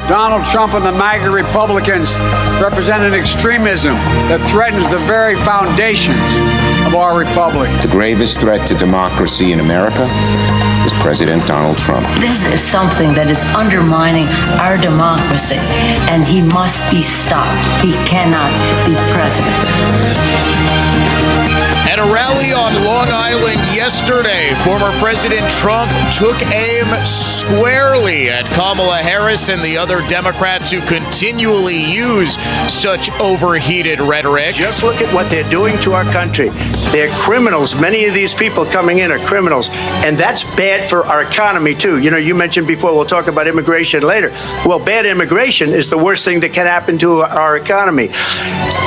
Donald Trump and the MAGA Republicans represent an extremism that threatens the very foundations of our republic. The gravest threat to democracy in America is President Donald Trump. This is something that is undermining our democracy, and he must be stopped. He cannot be president. At a rally on Long Island yesterday, former President Trump took aim squarely at Kamala Harris and the other Democrats who continually use such overheated rhetoric. Just look at what they're doing to our country. They're criminals. Many of these people coming in are criminals, and that's bad for our economy, too. You know, you mentioned before, we'll talk about immigration later. Well, bad immigration is the worst thing that can happen to our economy.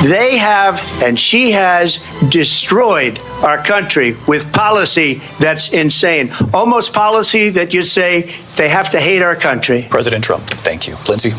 They have, and she has, destroyed our country with policy that's insane. Almost policy that you'd say they have to hate our country. President Trump, thank you. Lindsay?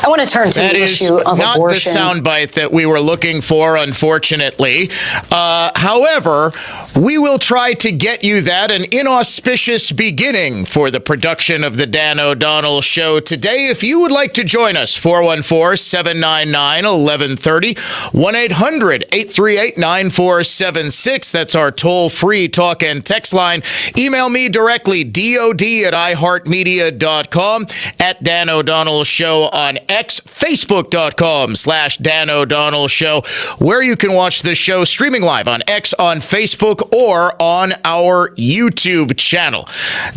I want to turn to the issue of not abortion. The soundbite that we were looking for, unfortunately. However, we will try to get you that, an inauspicious beginning for the production of the Dan O'Donnell Show today. If you would like to join us, 414-799-1130, 1-800-838-9476. That's our toll-free talk and text line. Email me directly, dod@iheartmedia.com, at Dan O'Donnell Show on X, Facebook.com/Dan O'Donnell Show, where you can watch the show streaming live on X, on Facebook, or on our YouTube channel.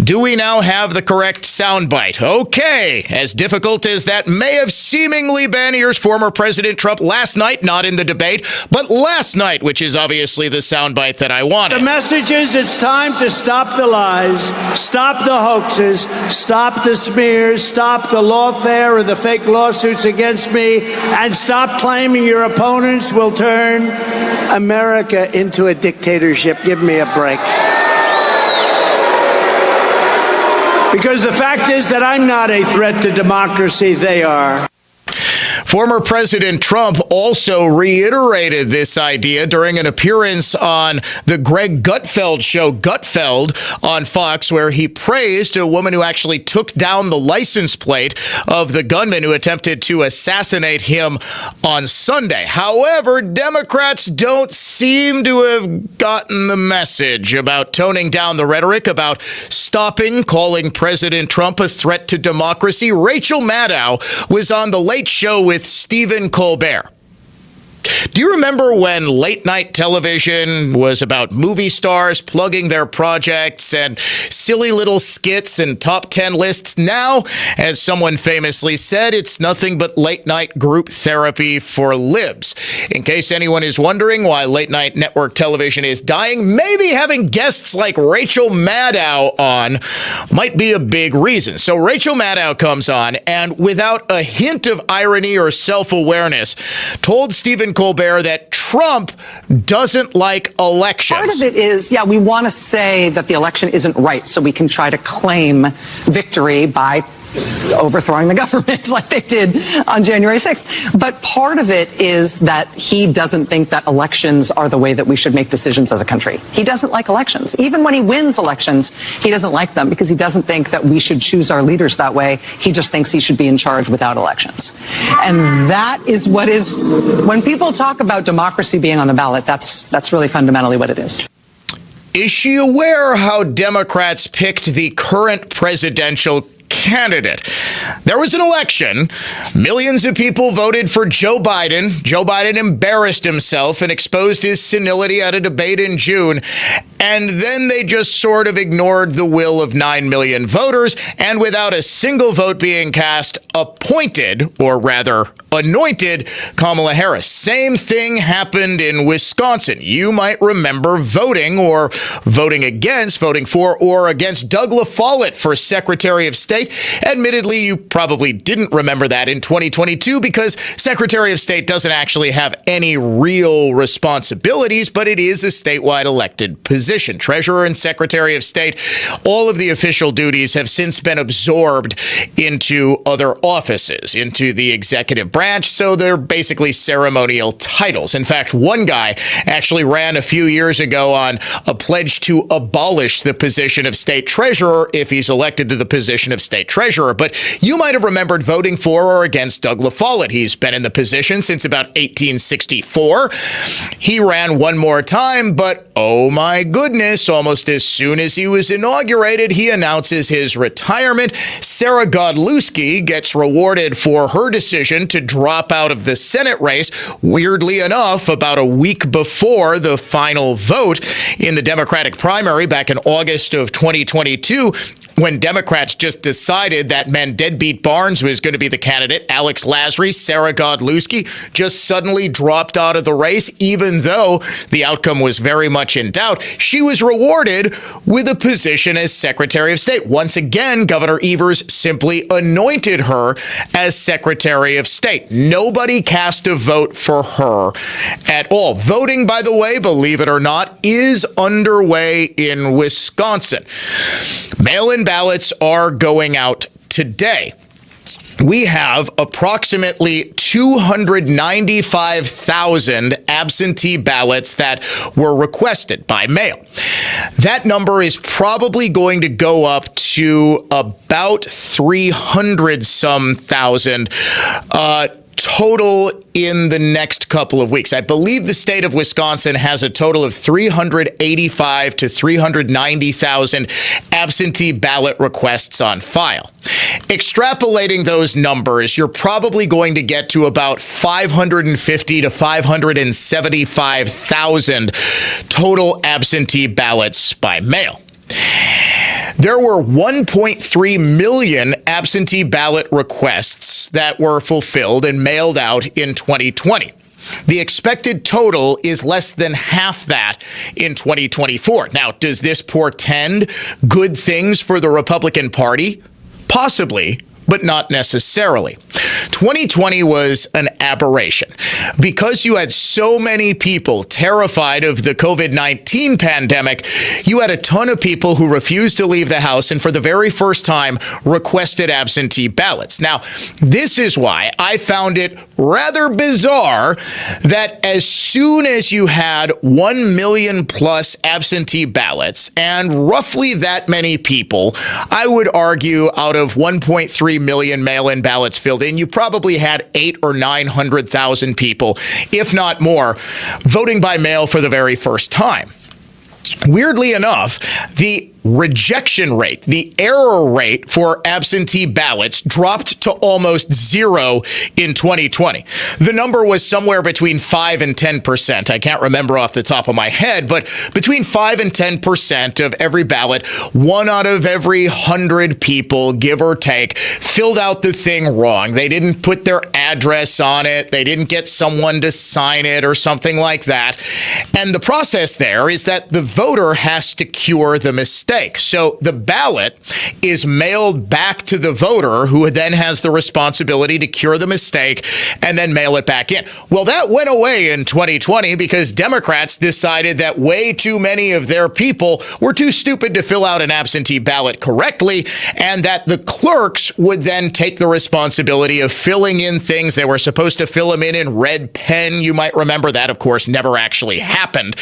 Do we now have the correct soundbite? Okay. As difficult as that may have seemingly been, here's former President Trump last night, not in the debate, but last night, which is obviously the soundbite that I wanted. The message is it's time to stop the lies, stop the hoaxes, stop the smears, stop the lawfare or the fake lawsuits against me, and stop claiming your opponents will turn America into a dictatorship. Give me a break. Because the fact is that I'm not a threat to democracy, they are. Former President Trump also reiterated this idea during an appearance on the Greg Gutfeld show, Gutfeld, on Fox, where he praised a woman who actually took down the license plate of the gunman who attempted to assassinate him on Sunday. However, Democrats don't seem to have gotten the message about toning down the rhetoric, about stopping calling President Trump a threat to democracy. Rachel Maddow was on The Late Show with Stephen Colbert. Do you remember when late night television was about movie stars plugging their projects and silly little skits and top 10 lists? Now, as someone famously said, it's nothing but late night group therapy for libs. In case anyone is wondering why late night network television is dying, maybe having guests like Rachel Maddow on might be a big reason. So Rachel Maddow comes on and, without a hint of irony or self-awareness, told Stephen Colbert that Trump doesn't like elections. Part of it is, we want to say that the election isn't right, so we can try to claim victory by overthrowing the government like they did on January 6th. But part of it is that he doesn't think that elections are the way that we should make decisions as a country. He doesn't like elections. Even when he wins elections, he doesn't like them because he doesn't think that we should choose our leaders that way. He just thinks he should be in charge without elections. And that is what is, when people talk about democracy being on the ballot, that's really fundamentally what it is. Is she aware how Democrats picked the current presidential candidate? There was an election. Millions of people voted for Joe Biden. Joe Biden embarrassed himself and exposed his senility at a debate in June. And then they just sort of ignored the will of 9 million voters, and without a single vote being cast, appointed, or rather anointed, Kamala Harris. Same thing happened in Wisconsin. You might remember voting for or against Doug LaFollette for Secretary of State. Admittedly, you probably didn't remember that in 2022 because Secretary of State doesn't actually have any real responsibilities, but it is a statewide elected position. position. Treasurer and Secretary of State, all of the official duties have since been absorbed into other offices, into the executive branch, so they're basically ceremonial titles. In fact, one guy actually ran a few years ago on a pledge to abolish the position of state treasurer if he's elected to the position of state treasurer. But you might have remembered voting for or against Doug LaFollette. He's been in the position since about 1864. He ran one more time, but oh my goodness, almost as soon as he was inaugurated, he announces his retirement. Sarah Godlewski gets rewarded for her decision to drop out of the Senate race. Weirdly enough, about a week before the final vote in the Democratic primary back in August of 2022, when Democrats just decided that meant Deadbeat Barnes was going to be the candidate, Alex Lasry, Sarah Godlewski just suddenly dropped out of the race, even though the outcome was very much in doubt. She was rewarded with a position as Secretary of State. Once again, Governor Evers simply anointed her as Secretary of State. Nobody cast a vote for her at all. Voting, by the way, believe it or not, is underway in Wisconsin. Mail-in ballots are going out today. We have approximately 295,000 absentee ballots that were requested by mail. That number is probably going to go up to about 300-some thousand total in the next couple of weeks. I believe the state of Wisconsin has a total of 385 to 390,000 absentee ballot requests on file. Extrapolating those numbers, you're probably going to get to about 550 to 575,000 total absentee ballots by mail. There were 1.3 million absentee ballot requests that were fulfilled and mailed out in 2020. The expected total is less than half that in 2024. Now, does this portend good things for the Republican Party? Possibly, but not necessarily. 2020 was an aberration because you had so many people terrified of the COVID-19 pandemic. You had a ton of people who refused to leave the house and for the very first time requested absentee ballots. Now, this is why I found it rather bizarre that as soon as you had 1 million plus absentee ballots and roughly that many people, I would argue out of 1.3 million mail-in ballots filled in, you probably had 800,000 or 900,000 people, if not more, voting by mail for the very first time. Weirdly enough, the rejection rate, the error rate for absentee ballots dropped to almost zero in 2020. The number was somewhere between 5 and 10%. I can't remember off the top of my head, but between 5 and 10% of every ballot, 1 out of every 100 people, give or take, filled out the thing wrong. They didn't put their address on it. They didn't get someone to sign it or something like that. And the process there is that the voter has to cure the mistake. So the ballot is mailed back to the voter, who then has the responsibility to cure the mistake and then mail it back in. Well, that went away in 2020 because Democrats decided that way too many of their people were too stupid to fill out an absentee ballot correctly, and that the clerks would then take the responsibility of filling in things. They were supposed to fill them in red pen. You might remember that, of course, never actually happened.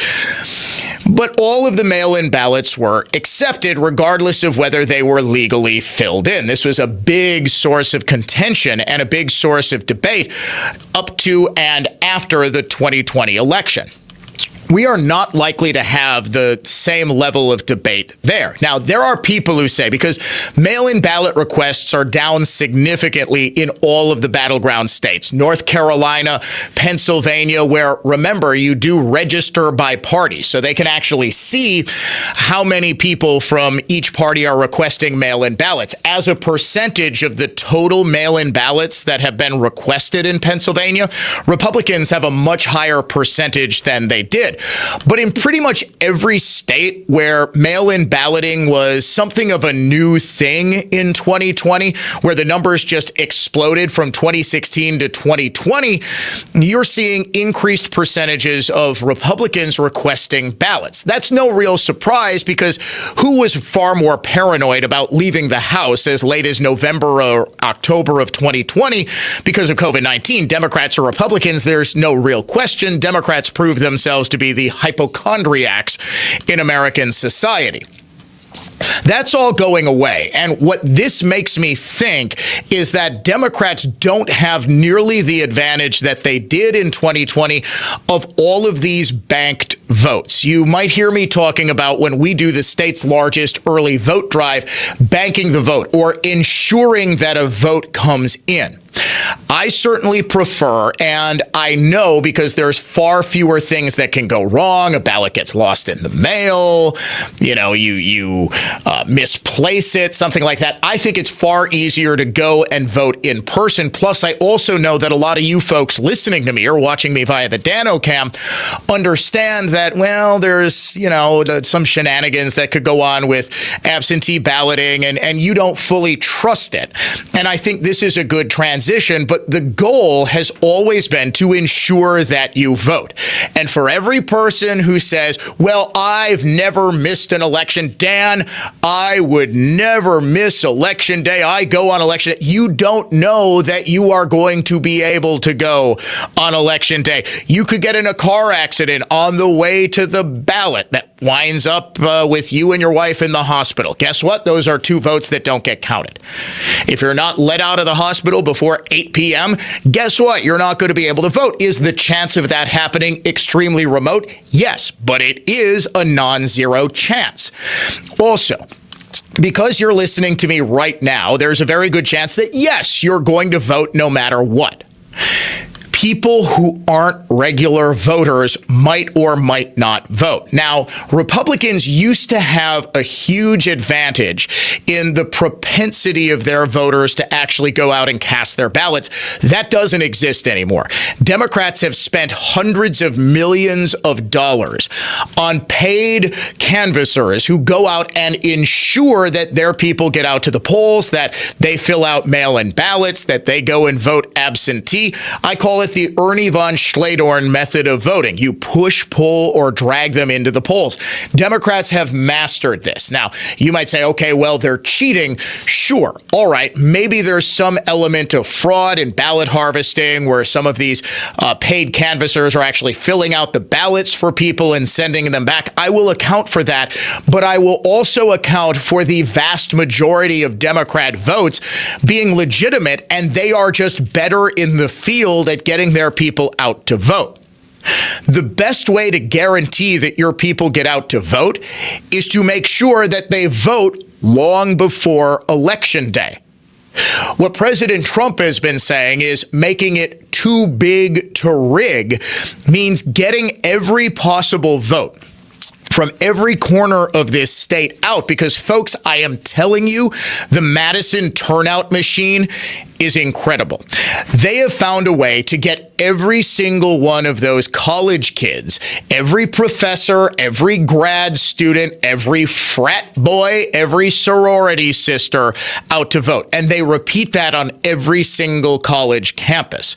But all of the mail-in ballots were accepted regardless of whether they were legally filled in. This was a big source of contention and a big source of debate up to and after the 2020 election. We are not likely to have the same level of debate there. Now, there are people who say, because mail-in ballot requests are down significantly in all of the battleground states, North Carolina, Pennsylvania, where, remember, you do register by party, so they can actually see how many people from each party are requesting mail-in ballots. As a percentage of the total mail-in ballots that have been requested in Pennsylvania, Republicans have a much higher percentage than they did. could. But in pretty much every state where mail-in balloting was something of a new thing in 2020, where the numbers just exploded from 2016 to 2020, you're seeing increased percentages of Republicans requesting ballots. That's no real surprise, because who was far more paranoid about leaving the House as late as November or October of 2020 because of COVID-19? Democrats or Republicans? There's no real question. Democrats proved themselves to be the hypochondriacs in American society. That's all going away. And what this makes me think is that Democrats don't have nearly the advantage that they did in 2020 of all of these banked votes. You might hear me talking about, when we do the state's largest early vote drive, banking the vote or ensuring that a vote comes in. I certainly prefer, and I know because there's far fewer things that can go wrong. A ballot gets lost in the mail, you misplace it, something like that. I think it's far easier to go and vote in person. Plus, I also know that a lot of you folks listening to me or watching me via the Dano Cam understand that, well, there's, some shenanigans that could go on with absentee balloting, and you don't fully trust it. And I think this is a good transition, but the goal has always been to ensure that you vote. And for every person who says, well, I've never missed an election, Dan, I would never miss election day, I go on election day, you don't know that you are going to be able to go on election day. You could get in a car accident on the way to the ballot that winds up with you and your wife in the hospital. Guess what? Those are 2 votes that don't get counted. If you're not let out of the hospital before 8 p.m., guess what? You're not going to be able to vote. Is the chance of that happening extremely remote? Yes, but it is a non-zero chance. Also, because you're listening to me right now, there's a very good chance that, yes, you're going to vote no matter what. People who aren't regular voters might or might not vote. Now, Republicans used to have a huge advantage in the propensity of their voters to actually go out and cast their ballots. That doesn't exist anymore. Democrats have spent hundreds of millions of dollars on paid canvassers who go out and ensure that their people get out to the polls, that they fill out mail-in ballots, that they go and vote absentee. I call it the Ernie von Schledorn method of voting. You push, pull, or drag them into the polls. Democrats have mastered this. Now, you might say, okay, well, they're cheating. Sure. All right. Maybe there's some element of fraud and ballot harvesting where some of these paid canvassers are actually filling out the ballots for people and sending them back. I will account for that, but I will also account for the vast majority of Democrat votes being legitimate, and they are just better in the field at getting their people out to vote. The best way to guarantee that your people get out to vote is to make sure that they vote long before Election Day. What President Trump has been saying is making it too big to rig means getting every possible vote from every corner of this state out, because, folks, I am telling you, the Madison turnout machine is incredible. They have found a way to get every single one of those college kids, every professor, every grad student, every frat boy, every sorority sister out to vote. And they repeat that on every single college campus.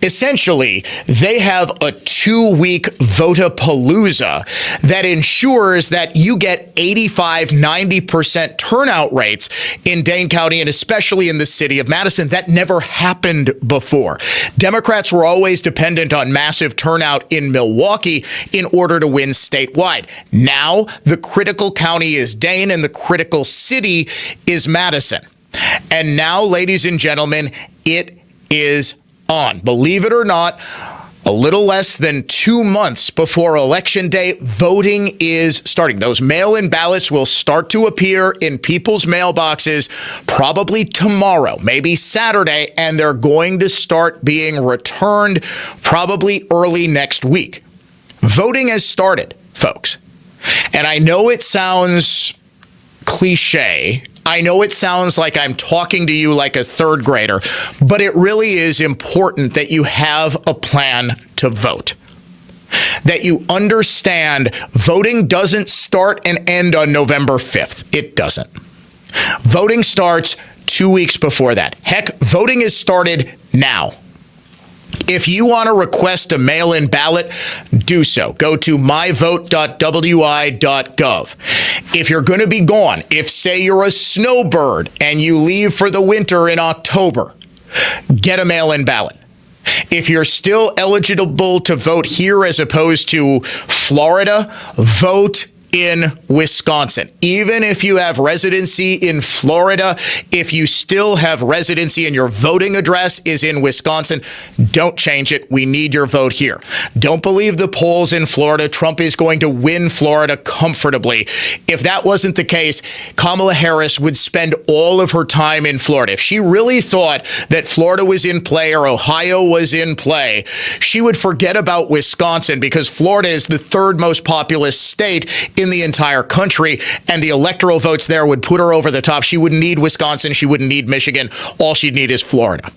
Essentially, they have a 2-week votapalooza that ensures that you get 85-90% turnout rates in Dane County, and especially in the city of Madison. That never happened before. Democrats were always dependent on massive turnout in Milwaukee in order to win statewide. Now, the critical county is Dane and the critical city is Madison. And now, ladies and gentlemen, it is on. Believe it or not, a little less than 2 months before Election Day, voting is starting. Those mail-in ballots will start to appear in people's mailboxes probably tomorrow, maybe Saturday, and they're going to start being returned probably early next week. Voting has started, folks. And I know it sounds cliche. I know it sounds like I'm talking to you like a third grader, but it really is important that you have a plan to vote. that you understand voting doesn't start and end on November 5th. It doesn't. Voting starts 2 weeks before that. Heck, voting is started now. If you want to request a mail-in ballot, do so. Go to myvote.wi.gov. If you're going to be gone, if, say, you're a snowbird and you leave for the winter in October, get a mail-in ballot. If you're still eligible to vote here as opposed to Florida, vote in Wisconsin. Even if you have residency in Florida, if you still have residency and your voting address is in Wisconsin, don't change it. We need your vote here. Don't believe the polls in Florida. Trump is going to win Florida comfortably. If that wasn't the case, Kamala Harris would spend all of her time in Florida. If she really thought that Florida was in play or Ohio was in play, she would forget about Wisconsin, because Florida is the third most populous state in the entire country, and the electoral votes there would put her over the top. She wouldn't need Wisconsin. She wouldn't need Michigan. All she'd need is Florida.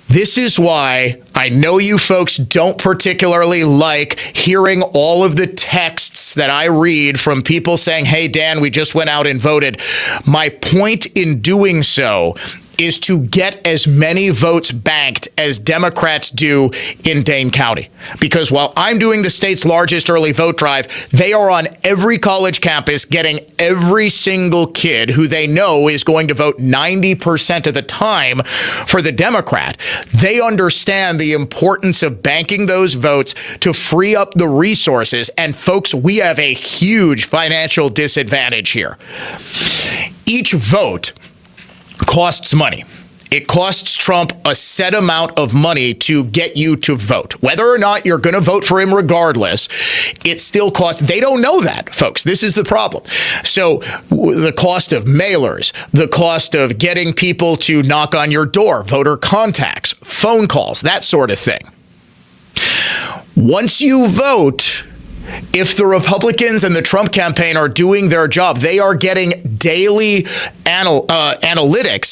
This is why I know you folks don't particularly like hearing all of the texts that I read from people saying, hey, Dan, we just went out and voted. My point in doing so is to get as many votes banked as Democrats do in Dane County. Because while I'm doing the state's largest early vote drive, they are on every college campus getting every single kid who they know is going to vote 90% of the time for the Democrat. They understand the importance of banking those votes to free up the resources. And folks, we have a huge financial disadvantage here. Each vote costs money. It costs Trump a set amount of money to get you to vote. Whether or not you're going to vote for him regardless, it still costs. They don't know that, folks. This is the problem. So the cost of mailers, the cost of getting people to knock on your door, voter contacts, phone calls, that sort of thing. Once you vote, if the Republicans and the Trump campaign are doing their job, they are getting daily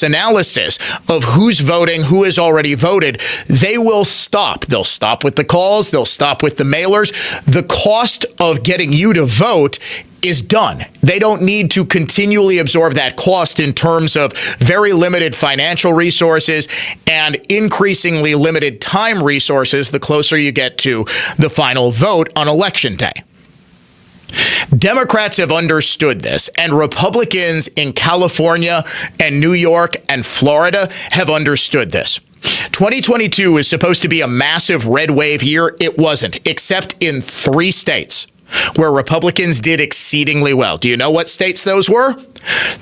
analysis of who's voting, who has already voted. They will stop. They'll stop with the calls. They'll stop with the mailers. The cost of getting you to vote is done. They don't need to continually absorb that cost in terms of very limited financial resources and increasingly limited time resources the closer you get to the final vote on Election Day. Democrats have understood this, and Republicans in California and New York and Florida have understood this. 2022 is supposed to be a massive red wave year. It wasn't, except in 3 states where Republicans did exceedingly well. Do you know what states those were?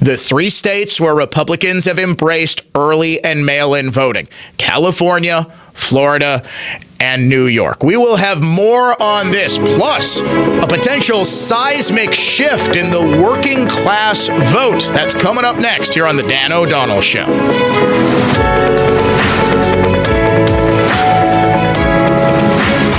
The 3 states where Republicans have embraced early and mail-in voting: California, Florida, and New York. We will have more on this, plus a potential seismic shift in the working class votes. That's coming up next here on the Dan O'Donnell Show.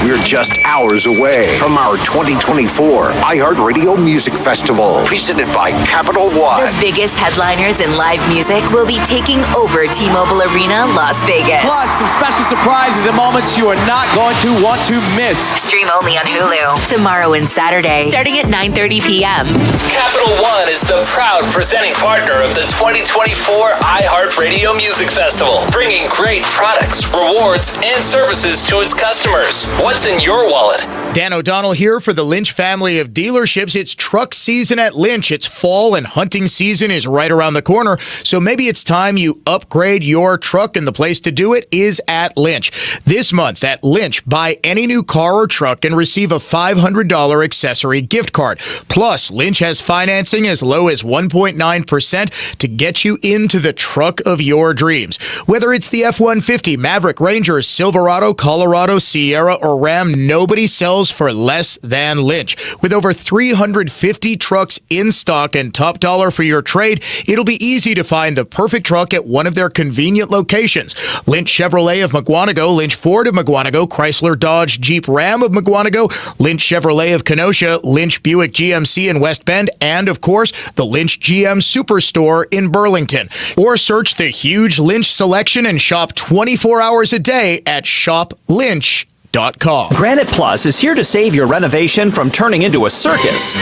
We're just hours away from our 2024 iHeartRadio Music Festival, presented by Capital One. The biggest headliners in live music will be taking over T-Mobile Arena, Las Vegas. Plus, some special surprises and moments you are not going to want to miss. Stream only on Hulu. Tomorrow and Saturday, starting at 9:30 p.m. Capital One is the proud presenting partner of the 2024 iHeartRadio Music Festival, bringing great products, rewards, and services to its customers. What's in your wallet? Dan O'Donnell here for the Lynch family of dealerships. It's truck season at Lynch. It's fall and hunting season is right around the corner. So maybe it's time you upgrade your truck, and the place to do it is at Lynch. This month at Lynch, buy any new car or truck and receive a $500 accessory gift card. Plus, Lynch has financing as low as 1.9% to get you into the truck of your dreams. Whether it's the F-150, Maverick, Ranger, Silverado, Colorado, Sierra, or Ram, nobody sells for less than Lynch. With over 350 trucks in stock and top dollar for your trade, it'll be easy to find the perfect truck at one of their convenient locations. Lynch Chevrolet of Mukwonago, Lynch Ford of Mukwonago, Chrysler Dodge Jeep Ram of Mukwonago, Lynch Chevrolet of Kenosha, Lynch Buick GMC in West Bend, and of course, the Lynch GM Superstore in Burlington. Or search the huge Lynch selection and shop 24 hours a day at shoplynch.com. Granite Plus is here to save your renovation from turning into a circus.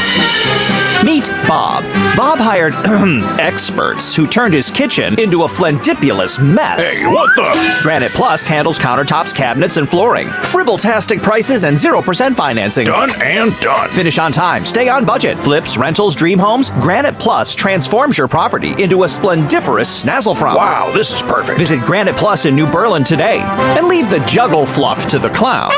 Meet Bob. Bob hired experts who turned his kitchen into a flendipulous mess. Hey, what the? Granite Plus handles countertops, cabinets, and flooring. Fribble-tastic prices and 0% financing. Done and done. Finish on time. Stay on budget. Flips, rentals, dream homes. Granite Plus transforms your property into a splendiferous snazzle-frump. Wow, this is perfect. Visit Granite Plus in New Berlin today and leave the juggle fluff to the clowns.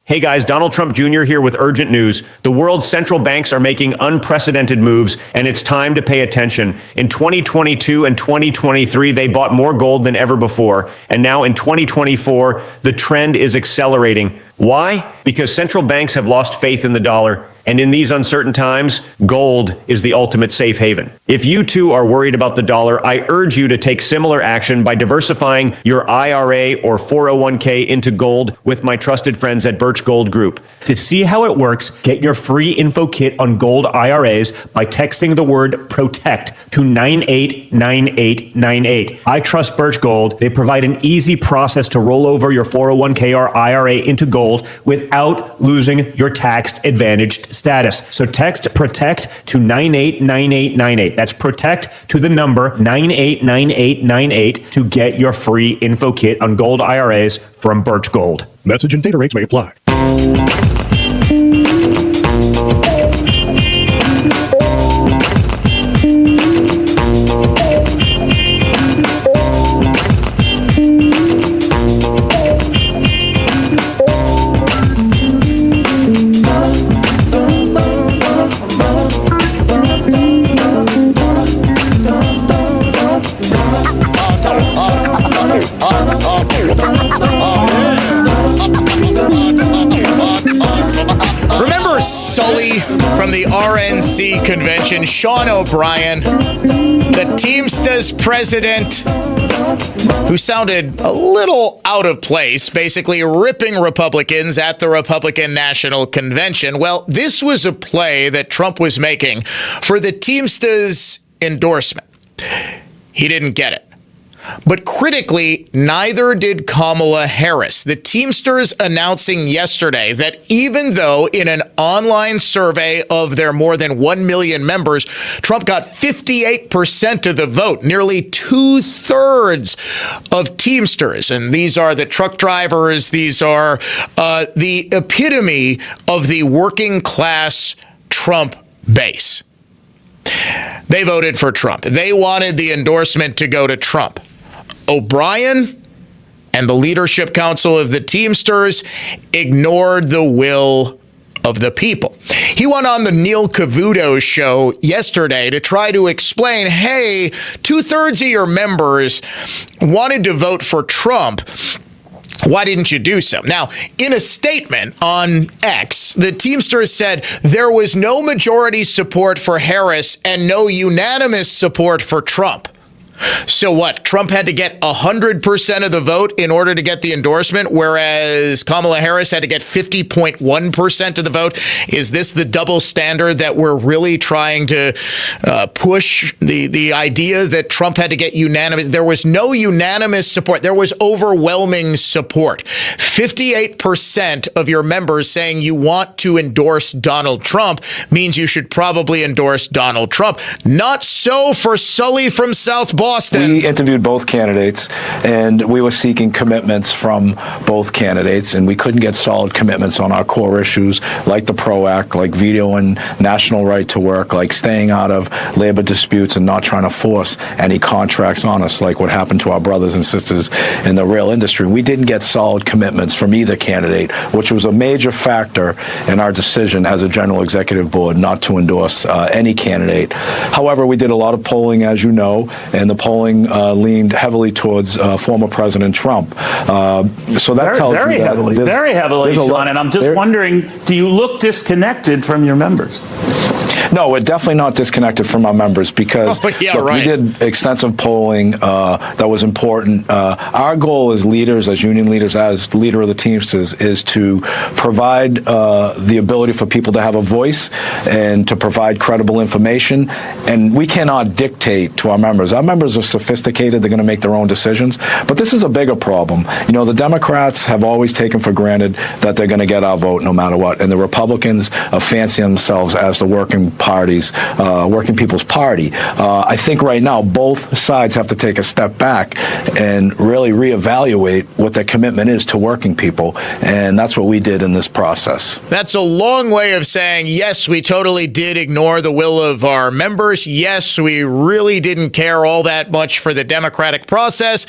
Hey guys, Donald Trump Jr. here with urgent news. The world's central banks are making unprecedented moves, and it's time to pay attention. In 2022 and 2023, they bought more gold than ever before. And now in 2024, the trend is accelerating. Why? Because central banks have lost faith in the dollar. And in these uncertain times, gold is the ultimate safe haven. If you too are worried about the dollar, I urge you to take similar action by diversifying your IRA or 401k into gold with my trusted friends at Birch Gold Group. To see how it works, get your free info kit on gold IRAs by texting the word PROTECT to 989898. I trust Birch Gold. They provide an easy process to roll over your 401k or IRA into gold without losing your tax-advantaged status. So text PROTECT to 989898. That's PROTECT to the number 989898 to get your free info kit on gold IRAs from Birch Gold. Message and data rates may apply. Sully from the RNC convention, Sean O'Brien, the Teamsters president, who sounded a little out of place, basically ripping Republicans at the Republican National Convention. Well, this was a play that Trump was making for the Teamsters endorsement. He didn't get it. But critically, neither did Kamala Harris. The Teamsters announcing yesterday that even though in an online survey of their more than 1 million members, Trump got 58% of the vote, nearly 2/3 of Teamsters. And these are the truck drivers. These are the epitome of the working class Trump base. They voted for Trump. They wanted the endorsement to go to Trump. O'Brien and the Leadership Council of the Teamsters ignored the will of the people. He went on the Neil Cavuto show yesterday to try to explain, hey, 2/3 of your members wanted to vote for Trump. Why didn't you do so? Now, in a statement on X, the Teamsters said there was no majority support for Harris and no unanimous support for Trump. So what? Trump had to get 100% of the vote in order to get the endorsement, whereas Kamala Harris had to get 50.1% of the vote. Is this the double standard that we're really trying to push? The idea that Trump had to get unanimous? There was no unanimous support. There was overwhelming support. 58% of your members saying you want to endorse Donald Trump means you should probably endorse Donald Trump. Not so for Sully from South Boston. We interviewed both candidates, and we were seeking commitments from both candidates, and we couldn't get solid commitments on our core issues like the PRO Act, like vetoing national right to work, like staying out of labor disputes and not trying to force any contracts on us, like what happened to our brothers and sisters in the rail industry. We didn't get solid commitments from either candidate, which was a major factor in our decision as a General Executive Board not to endorse any candidate. However, we did a lot of polling, as you know, and the polling leaned heavily towards former President Trump. So that tells you that very heavily, Sean. And I'm just wondering, do you look disconnected from your members? No, we're definitely not disconnected from our members because we did extensive polling that was important. Our goal as leaders, as union leaders, as leader of the Teamsters, is to provide the ability for people to have a voice and to provide credible information. And we cannot dictate to our members. Our members are sophisticated. They're going to make their own decisions. But this is a bigger problem. You know, the Democrats have always taken for granted that they're going to get our vote no matter what. And the Republicans fancy themselves as the working people's party. I think right now both sides have to take a step back and really reevaluate what their commitment is to working people. And that's what we did in this process. That's a long way of saying, yes, we totally did ignore the will of our members. Yes, we really didn't care all that much for the democratic process.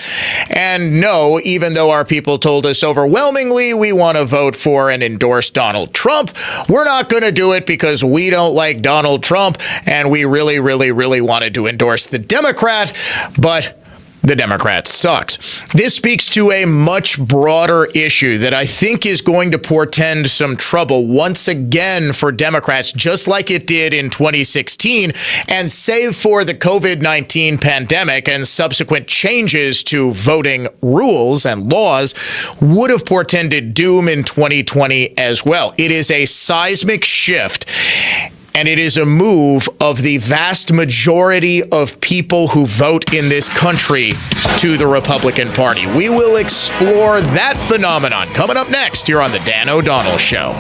And no, even though our people told us overwhelmingly we want to vote for and endorse Donald Trump, we're not going to do it because we don't like Donald Trump and we really, really, really wanted to endorse the Democrat, but the Democrat sucks. This speaks to a much broader issue that I think is going to portend some trouble once again for Democrats, just like it did in 2016. And save for the COVID-19 pandemic and subsequent changes to voting rules and laws, would have portended doom in 2020 as well. It is a seismic shift. And it is a move of the vast majority of people who vote in this country to the Republican Party. We will explore that phenomenon coming up next here on The Dan O'Donnell Show.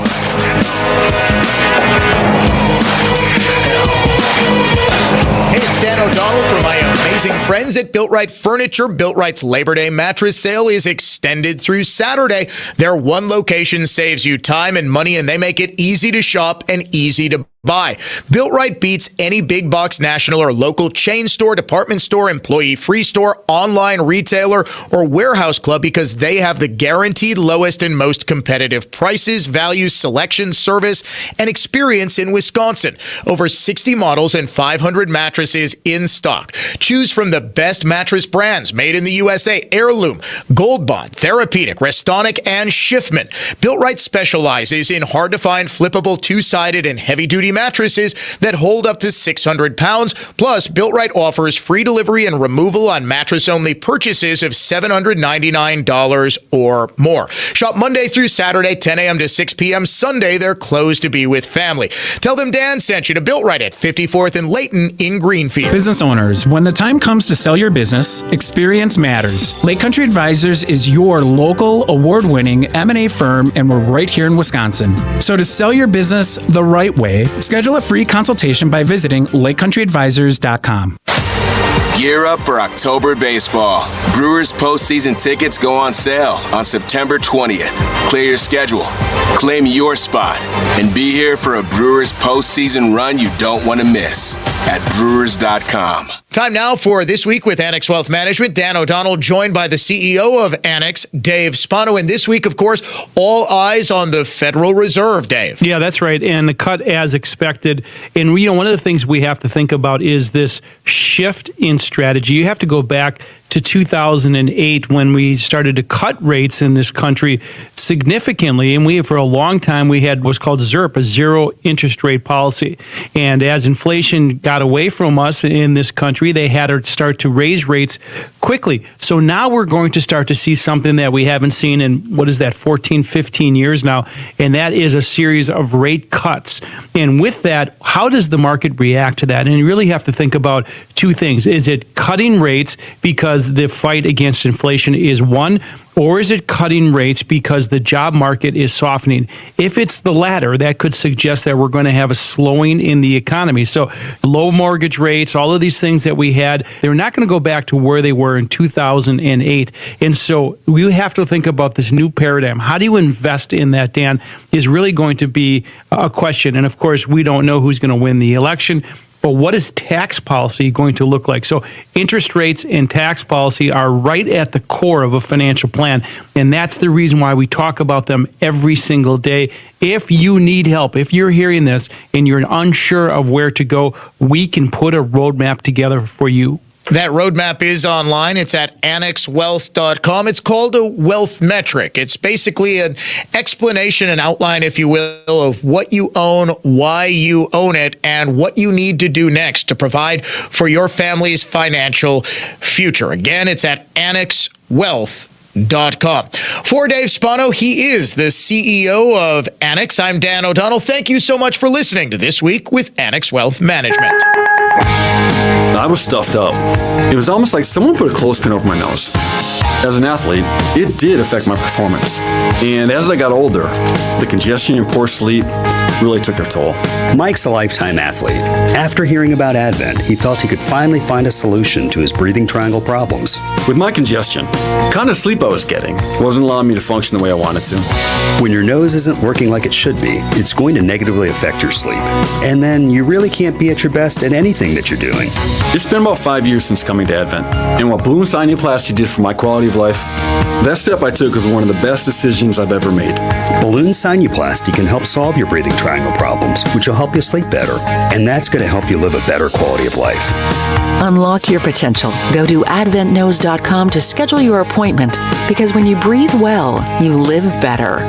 Hey, it's Dan O'Donnell from my amazing friends at Built Right Furniture. Built Right's Labor Day mattress sale is extended through Saturday. Their one location saves you time and money, and they make it easy to shop and easy to buy. Built Right beats any big box national or local chain store, department store, employee free store, online retailer, or warehouse club because they have the guaranteed lowest and most competitive prices, value, selection, service, and experience in Wisconsin. Over 60 models and 500 mattresses in stock. Choose from the best mattress brands made in the USA: Heirloom, Gold Bond, Therapeutic, Restonic, and Schiffman. Built Right specializes in hard-to-find flippable two-sided and heavy-duty mattresses that hold up to 600 pounds. Plus, Built Right offers free delivery and removal on mattress-only purchases of $799 or more. Shop Monday through Saturday, 10 a.m. to 6 p.m. Sunday, they're closed to be with family. Tell them Dan sent you to Built Right at 54th and Layton in Greenfield. Business owners, when the time comes to sell your business, experience matters. Lake Country Advisors is your local award-winning M&A firm, and we're right here in Wisconsin. So to sell your business the right way, schedule a free consultation by visiting lakecountryadvisors.com. Gear up for October baseball. Brewers postseason tickets go on sale on September 20th. Clear your schedule, claim your spot, and be here for a Brewers postseason run you don't want to miss at brewers.com. Time now for This Week with Annex Wealth Management. Dan O'Donnell joined by the CEO of Annex, Dave Spano. And this week, of course, all eyes on the Federal Reserve, Dave. Yeah, that's right. And the cut as expected. And, one of the things we have to think about is this shift in strategy. You have to go back to 2008 when we started to cut rates in this country significantly. And for a long time, we had what's called ZIRP, a zero interest rate policy. And as inflation got away from us in this country, they had to start to raise rates quickly. So now we're going to start to see something that we haven't seen in, 14, 15 years now. And that is a series of rate cuts. And with that, how does the market react to that? And you really have to think about two things. Is it cutting rates because the fight against inflation is one, or is it cutting rates because the job market is softening? If it's the latter, that could suggest that we're going to have a slowing in the economy. So low mortgage rates, all of these things that we had, they're not going to go back to where they were in 2008. And so we have to think about this new paradigm. How do you invest in that, Dan, is really going to be a question. And of course, we don't know who's going to win the election. But what is tax policy going to look like? So interest rates and tax policy are right at the core of a financial plan. And that's the reason why we talk about them every single day. If you need help, if you're hearing this and you're unsure of where to go, we can put a roadmap together for you. That roadmap is online. It's at annexwealth.com. It's called a wealth metric. It's basically an explanation, an outline, if you will, of what you own, why you own it, and what you need to do next to provide for your family's financial future. Again, it's at annexwealth.com. For Dave Spano, he is the CEO of Annex. I'm Dan O'Donnell. Thank you so much for listening to This Week with Annex Wealth Management. I was stuffed up. It was almost like someone put a clothespin over my nose. As an athlete, it did affect my performance. And as I got older, the congestion and poor sleep really took their toll. Mike's a lifetime athlete. After hearing about Advent, he felt he could finally find a solution to his breathing triangle problems. With my congestion, the kind of sleep I was getting wasn't allowing me to function the way I wanted to. When your nose isn't working like it should be, it's going to negatively affect your sleep. And then you really can't be at your best at anything that you're doing. It's been about 5 years since coming to Advent, and what balloon sinuplasty did for my quality of life, that step I took was one of the best decisions I've ever made. Balloon sinuplasty can help solve your breathing triangle problems, which will help you sleep better, and that's going to help you live a better quality of life. Unlock your potential. Go to adventknows.com to schedule your appointment, because when you breathe well, you live better.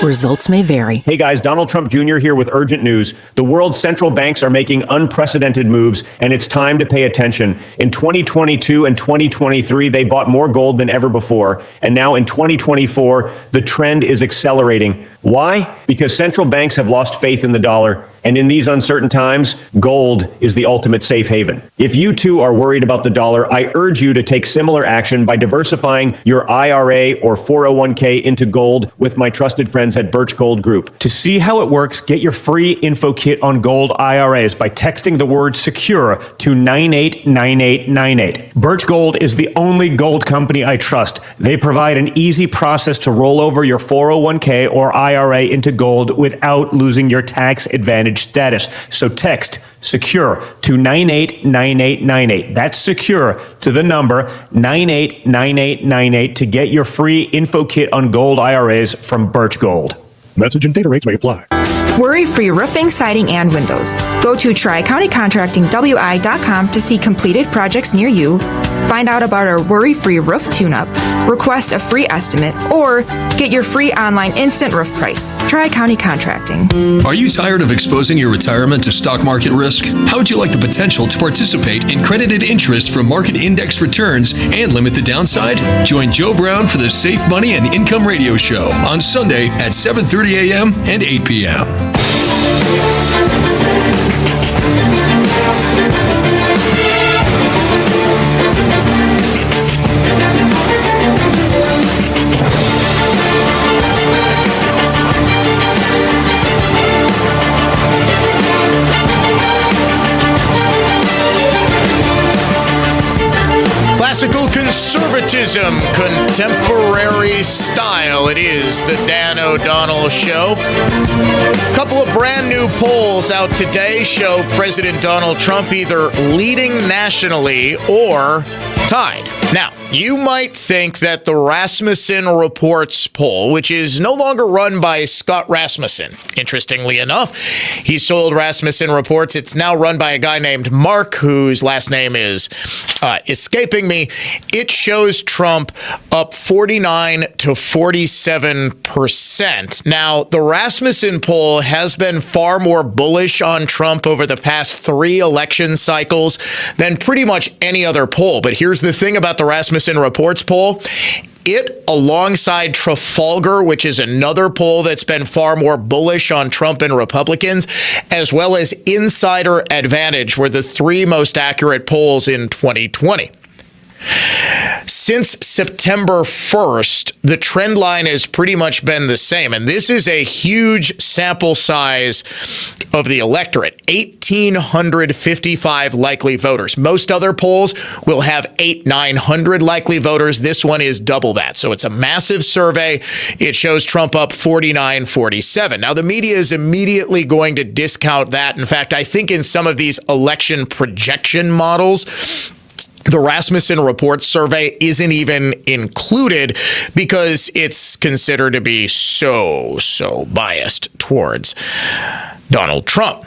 Results may vary. Hey guys, Donald Trump Jr. here with urgent news. The world's central banks are making unprecedented moves, and it's time to pay attention. In 2022 and 2023, they bought more gold than ever before. And now in 2024, the trend is accelerating. Why? Because central banks have lost faith in the dollar. And in these uncertain times, gold is the ultimate safe haven. If you too are worried about the dollar, I urge you to take similar action by diversifying your IRA or 401k into gold with my trusted friends at Birch Gold Group. To see how it works, get your free info kit on gold IRAs by texting the word secure to 989898. Birch Gold is the only gold company I trust. They provide an easy process to roll over your 401k or IRA into gold without losing your tax advantage status. So text secure to 989898. That's secure to the number 989898 to get your free info kit on gold IRAs from Birch Gold. Message and data rates may apply. Worry-free roofing, siding, and windows. Go to TriCountyContractingWI.com to see completed projects near you, find out about our worry-free roof tune-up, request a free estimate, or get your free online instant roof price. Tri-County Contracting. Are you tired of exposing your retirement to stock market risk? How would you like the potential to participate in credited interest from market index returns and limit the downside? Join Joe Brown for the Safe Money and Income Radio Show on Sunday at 7:30 a.m. and 8 p.m. Classical conservatism, contemporary style. It is the Dan O'Donnell Show. A couple of brand new polls out today show President Donald Trump either leading nationally or tied. Now, you might think that the Rasmussen Reports poll, which is no longer run by Scott Rasmussen, interestingly enough, he sold Rasmussen Reports. It's now run by a guy named Mark, whose last name is escaping me. It shows Trump up 49 to 47%. Now, the Rasmussen poll has been far more bullish on Trump over the past 3 election cycles than pretty much any other poll. But here's the thing about the Rasmussen Reports poll. It, alongside Trafalgar, which is another poll that's been far more bullish on Trump and Republicans, as well as Insider Advantage, were the 3 most accurate polls in 2020. Since September 1st, the trend line has pretty much been the same. And this is a huge sample size of the electorate, 1,855 likely voters. Most other polls will have 800-900 likely voters. This one is double that. So it's a massive survey. It shows Trump up 49-47. Now, the media is immediately going to discount that. In fact, I think in some of these election projection models, the Rasmussen Report survey isn't even included because it's considered to be so biased towards Donald Trump.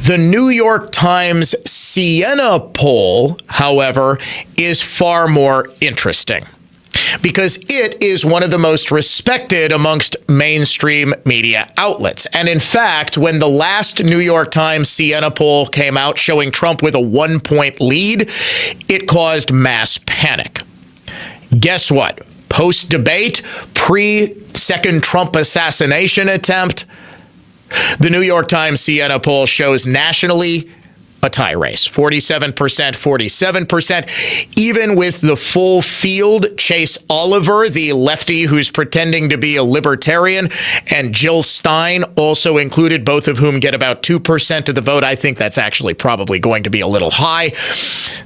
The New York Times Siena poll, however, is far more interesting because it is one of the most respected amongst mainstream media outlets. And in fact, when the last New York Times Siena poll came out showing Trump with a 1-point lead, it caused mass panic. Guess what? Post-debate, pre-second Trump assassination attempt, the New York Times Siena poll shows nationally a tie race, 47%, 47%. Even with the full field, Chase Oliver, the lefty who's pretending to be a libertarian, and Jill Stein, also included, both of whom get about 2% of the vote. I think that's actually probably going to be a little high.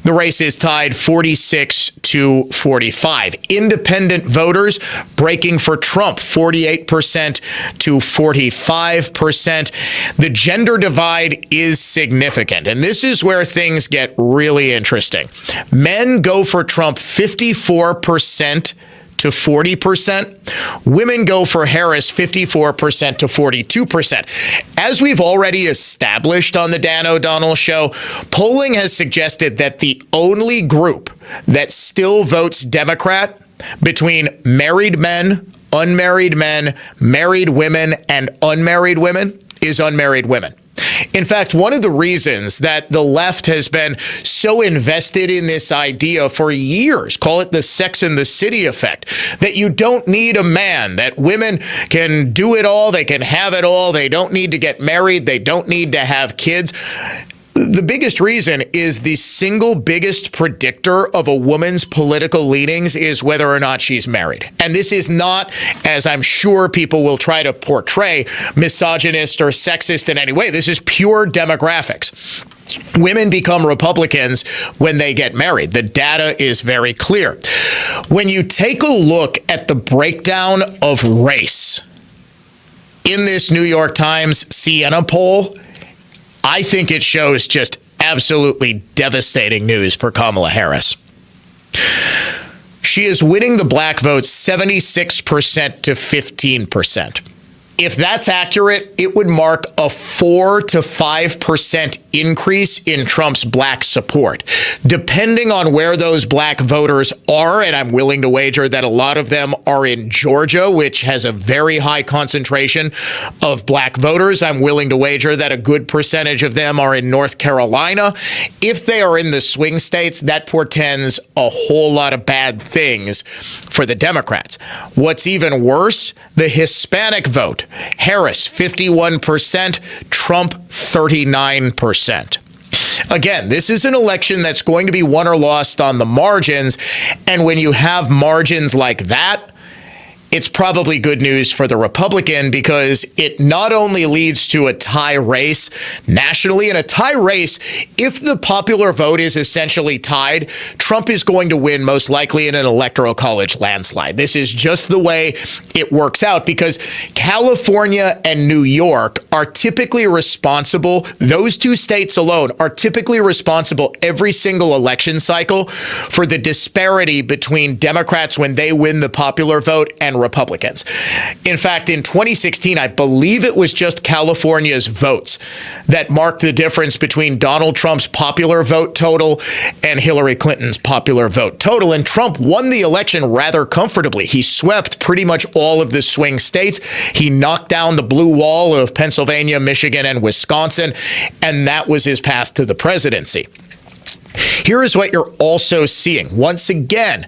The race is tied 46-45. Independent voters breaking for Trump, 48% to 45%. The gender divide is significant, and this is where things get really interesting. Men go for Trump 54% to 40%. Women go for Harris 54% to 42%. As we've already established on the Dan O'Donnell Show, polling has suggested that the only group that still votes Democrat between married men, married women, and unmarried women is unmarried women. In fact, one of the reasons that the left has been so invested in this idea for years, call it the Sex and the City effect, that you don't need a man, that women can do it all, they can have it all, they don't need to get married, they don't need to have kids. The biggest reason is the single biggest predictor of a woman's political leanings is whether or not she's married. And this is not, as I'm sure people will try to portray, misogynist or sexist in any way. This is pure demographics. Women become Republicans when they get married. The data is very clear. When you take a look at the breakdown of race in this New York Times Siena poll, I think it shows just absolutely devastating news for Kamala Harris. She is winning the black vote 76% to 15%. If that's accurate, it would mark a 4 to 5% increase in Trump's black support. Depending on where those black voters are, and I'm willing to wager that a lot of them are in Georgia, which has a very high concentration of black voters. I'm willing to wager that a good percentage of them are in North Carolina. If they are in the swing states, that portends a whole lot of bad things for the Democrats. What's even worse, the Hispanic vote. Harris, 51%, Trump, 39%. Again, this is an election that's going to be won or lost on the margins. And when you have margins like that, it's probably good news for the Republican because it not only leads to a tie race nationally, and a tie race, if the popular vote is essentially tied, Trump is going to win most likely in an electoral college landslide. This is just the way it works out because California and New York are typically responsible, those two states alone are typically responsible every single election cycle for the disparity between Democrats when they win the popular vote and Republicans. In fact, in 2016, I believe it was just California's votes that marked the difference between Donald Trump's popular vote total and Hillary Clinton's popular vote total. And Trump won the election rather comfortably. He swept pretty much all of the swing states. He knocked down the blue wall of Pennsylvania, Michigan, and Wisconsin, and that was his path to the presidency. Here is what you're also seeing. Once again,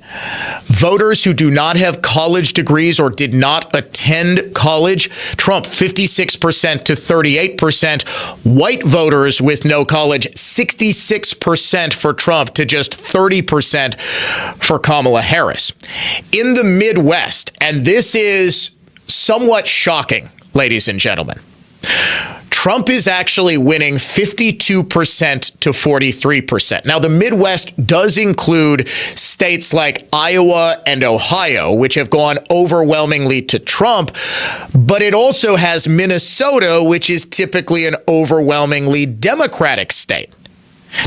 voters who do not have college degrees or did not attend college, Trump 56% to 38%. White voters with no college, 66% for Trump to just 30% for Kamala Harris. In the Midwest, and this is somewhat shocking, ladies and gentlemen, Trump is actually winning 52% to 43%. Now, the Midwest does include states like Iowa and Ohio, which have gone overwhelmingly to Trump, but it also has Minnesota, which is typically an overwhelmingly Democratic state.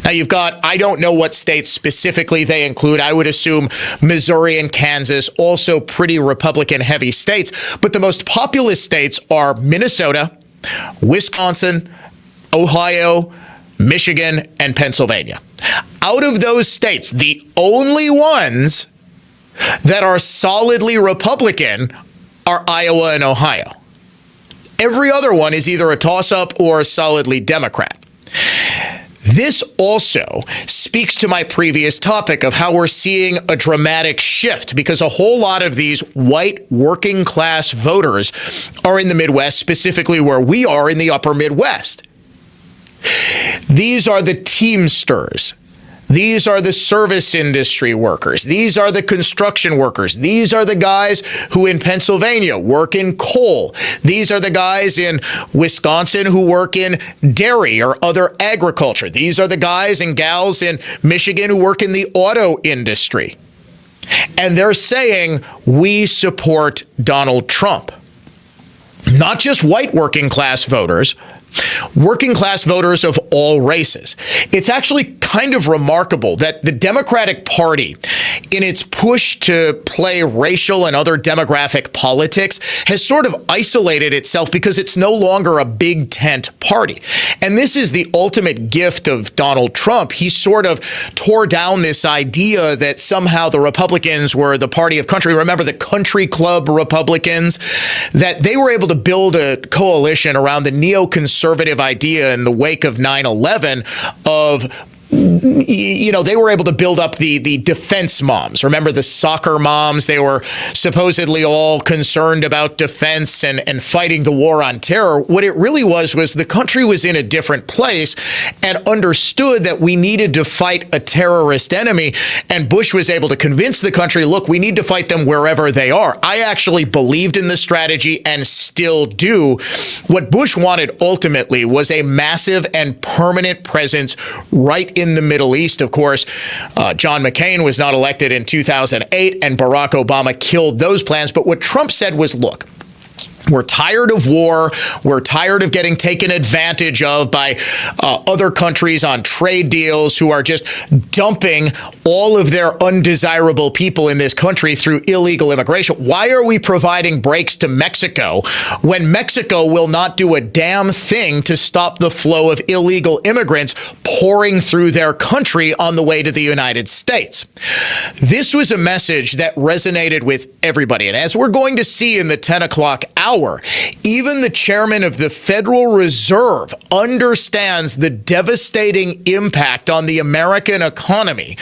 Now, you've got, I don't know what states specifically they include. I would assume Missouri and Kansas, also pretty Republican-heavy states. But the most populous states are Minnesota, Wisconsin, Ohio, Michigan, and Pennsylvania. Out of those states, the only ones that are solidly Republican are Iowa and Ohio. Every other one is either a toss-up or solidly Democrat. This also speaks to my previous topic of how we're seeing a dramatic shift, because a whole lot of these white working class voters are in the Midwest, specifically where we are in the upper Midwest. These are the Teamsters. These are the service industry workers. These are the construction workers. These are the guys who in Pennsylvania work in coal. These are the guys in Wisconsin who work in dairy or other agriculture. These are the guys and gals in Michigan who work in the auto industry. And they're saying, we support Donald Trump. Not just white working class voters, working class voters of all races. It's actually kind of remarkable that the Democratic Party, in its push to play racial and other demographic politics, has sort of isolated itself because it's no longer a big tent party. And this is the ultimate gift of Donald Trump. He sort of tore down this idea that somehow the Republicans were the party of country. Remember the country club Republicans? That they were able to build a coalition around the neoconservative idea in the wake of 9/11 of, you know, they were able to build up the defense moms. Remember the soccer moms? They were supposedly all concerned about defense and fighting the war on terror. What it really was the country was in a different place and understood that we needed to fight a terrorist enemy. And Bush was able to convince the country, look, we need to fight them wherever they are. I actually believed in the strategy and still do. What Bush wanted ultimately was a massive and permanent presence right in the Middle East. Of course, John McCain was not elected in 2008 and Barack Obama killed those plans. But what Trump said was, look, we're tired of war. We're tired of getting taken advantage of by other countries on trade deals who are just dumping all of their undesirable people in this country through illegal immigration. Why are we providing breaks to Mexico when Mexico will not do a damn thing to stop the flow of illegal immigrants pouring through their country on the way to the United States? This was a message that resonated with everybody. And as we're going to see in the 10 o'clock hour, even the chairman of the Federal Reserve understands the devastating impact on the American economy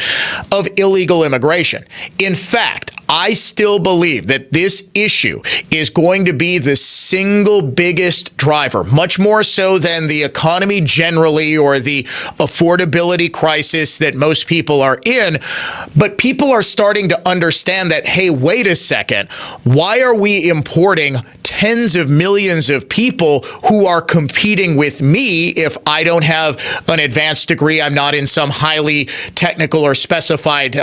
of illegal immigration. In fact, I still believe that this issue is going to be the single biggest driver, much more so than the economy generally or the affordability crisis that most people are in. But people are starting to understand that, hey, wait a second, why are we importing tens of millions of people who are competing with me if I don't have an advanced degree, I'm not in some highly technical or specified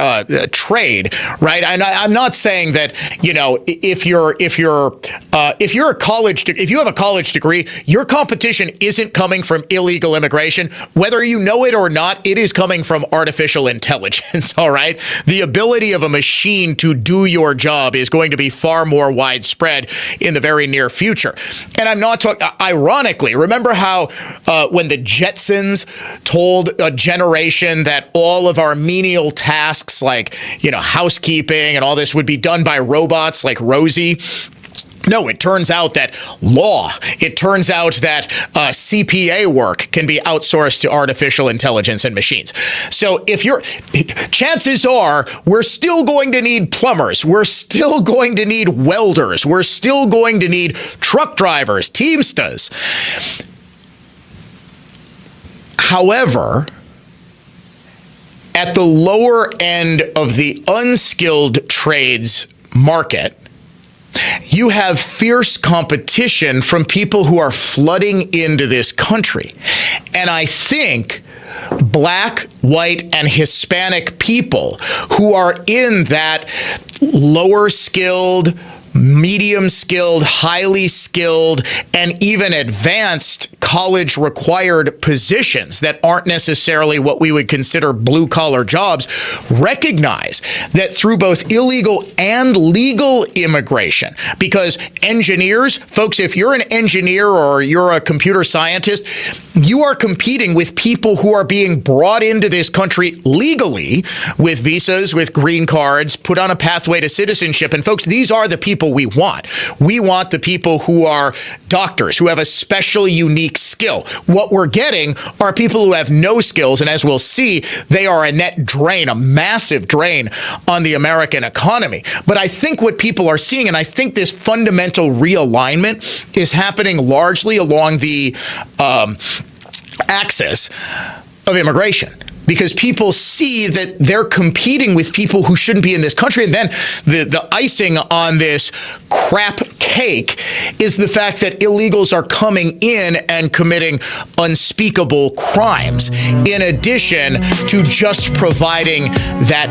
trade, right? And I'm not saying that, you know, if you have a college degree, your competition isn't coming from illegal immigration. Whether you know it or not, it is coming from artificial intelligence, all right? The ability of a machine to do your job is going to be far more widespread in the very near future. And I'm not talking, ironically, remember how when the Jetsons told a generation that all of our menial tasks like, you know, housekeeping and all this would be done by robots like Rosie? No, it turns out that it turns out that CPA work can be outsourced to artificial intelligence and machines. So chances are we're still going to need plumbers. We're still going to need welders. We're still going to need truck drivers, Teamsters. However, at the lower end of the unskilled trades market, you have fierce competition from people who are flooding into this country. And I think Black, white, and Hispanic people who are in that lower skilled, medium skilled, highly skilled, and even advanced college required positions that aren't necessarily what we would consider blue collar jobs, recognize that through both illegal and legal immigration, because engineers, folks, if you're an engineer or you're a computer scientist, you are competing with people who are being brought into this country legally with visas, with green cards, put on a pathway to citizenship. And folks, these are the people we want. We want the people who are doctors, who have a special, unique skill. What we're getting are people who have no skills, and as we'll see, they are a net drain, a massive drain on the American economy. But I think what people are seeing, and I think this fundamental realignment is happening largely along the axis of immigration, because people see that they're competing with people who shouldn't be in this country. And then the icing on this crap cake is the fact that illegals are coming in and committing unspeakable crimes, in addition to just providing that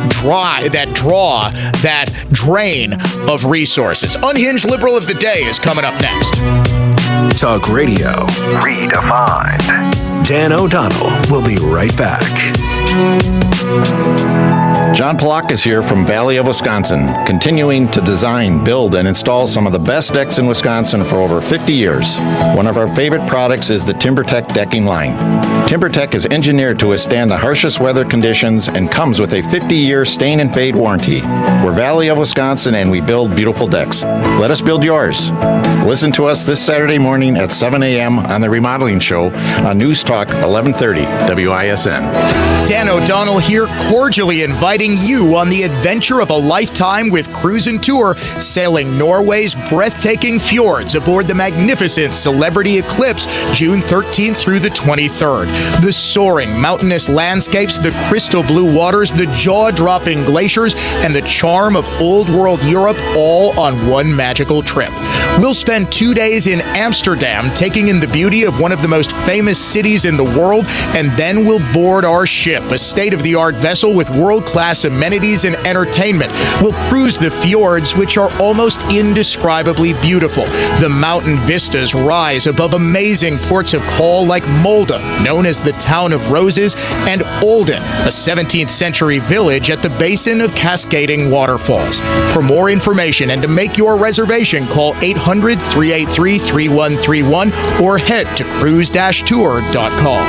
drain of resources. Unhinged Liberal of the Day is coming up next. Talk Radio Redefined. Dan O'Donnell will be right back. John Polak is here from Valley of Wisconsin, continuing to design, build, and install some of the best decks in Wisconsin for over 50 years. One of our favorite products is the TimberTech decking line. TimberTech is engineered to withstand the harshest weather conditions and comes with a 50-year stain and fade warranty. We're Valley of Wisconsin, and we build beautiful decks. Let us build yours. Listen to us this Saturday morning at 7 a.m. on The Remodeling Show on News Talk 1130 WISN. Dan O'Donnell here, cordially inviting you on the adventure of a lifetime with Cruise and Tour, sailing Norway's breathtaking fjords aboard the magnificent Celebrity Eclipse, June 13th through the 23rd. The soaring mountainous landscapes, the crystal blue waters, the jaw-dropping glaciers, and the charm of old world Europe, all on one magical trip. We'll spend 2 days in Amsterdam, taking in the beauty of one of the most famous cities in the world, and then we'll board our ship, a state-of-the-art vessel with world-class amenities and entertainment. We'll cruise the fjords, which are almost indescribably beautiful. The mountain vistas rise above amazing ports of call like Molde, known as the Town of Roses, and Olden, a 17th century village at the basin of cascading waterfalls. For more information and to make your reservation, call 800-383-3131 or head to cruise-tour.com.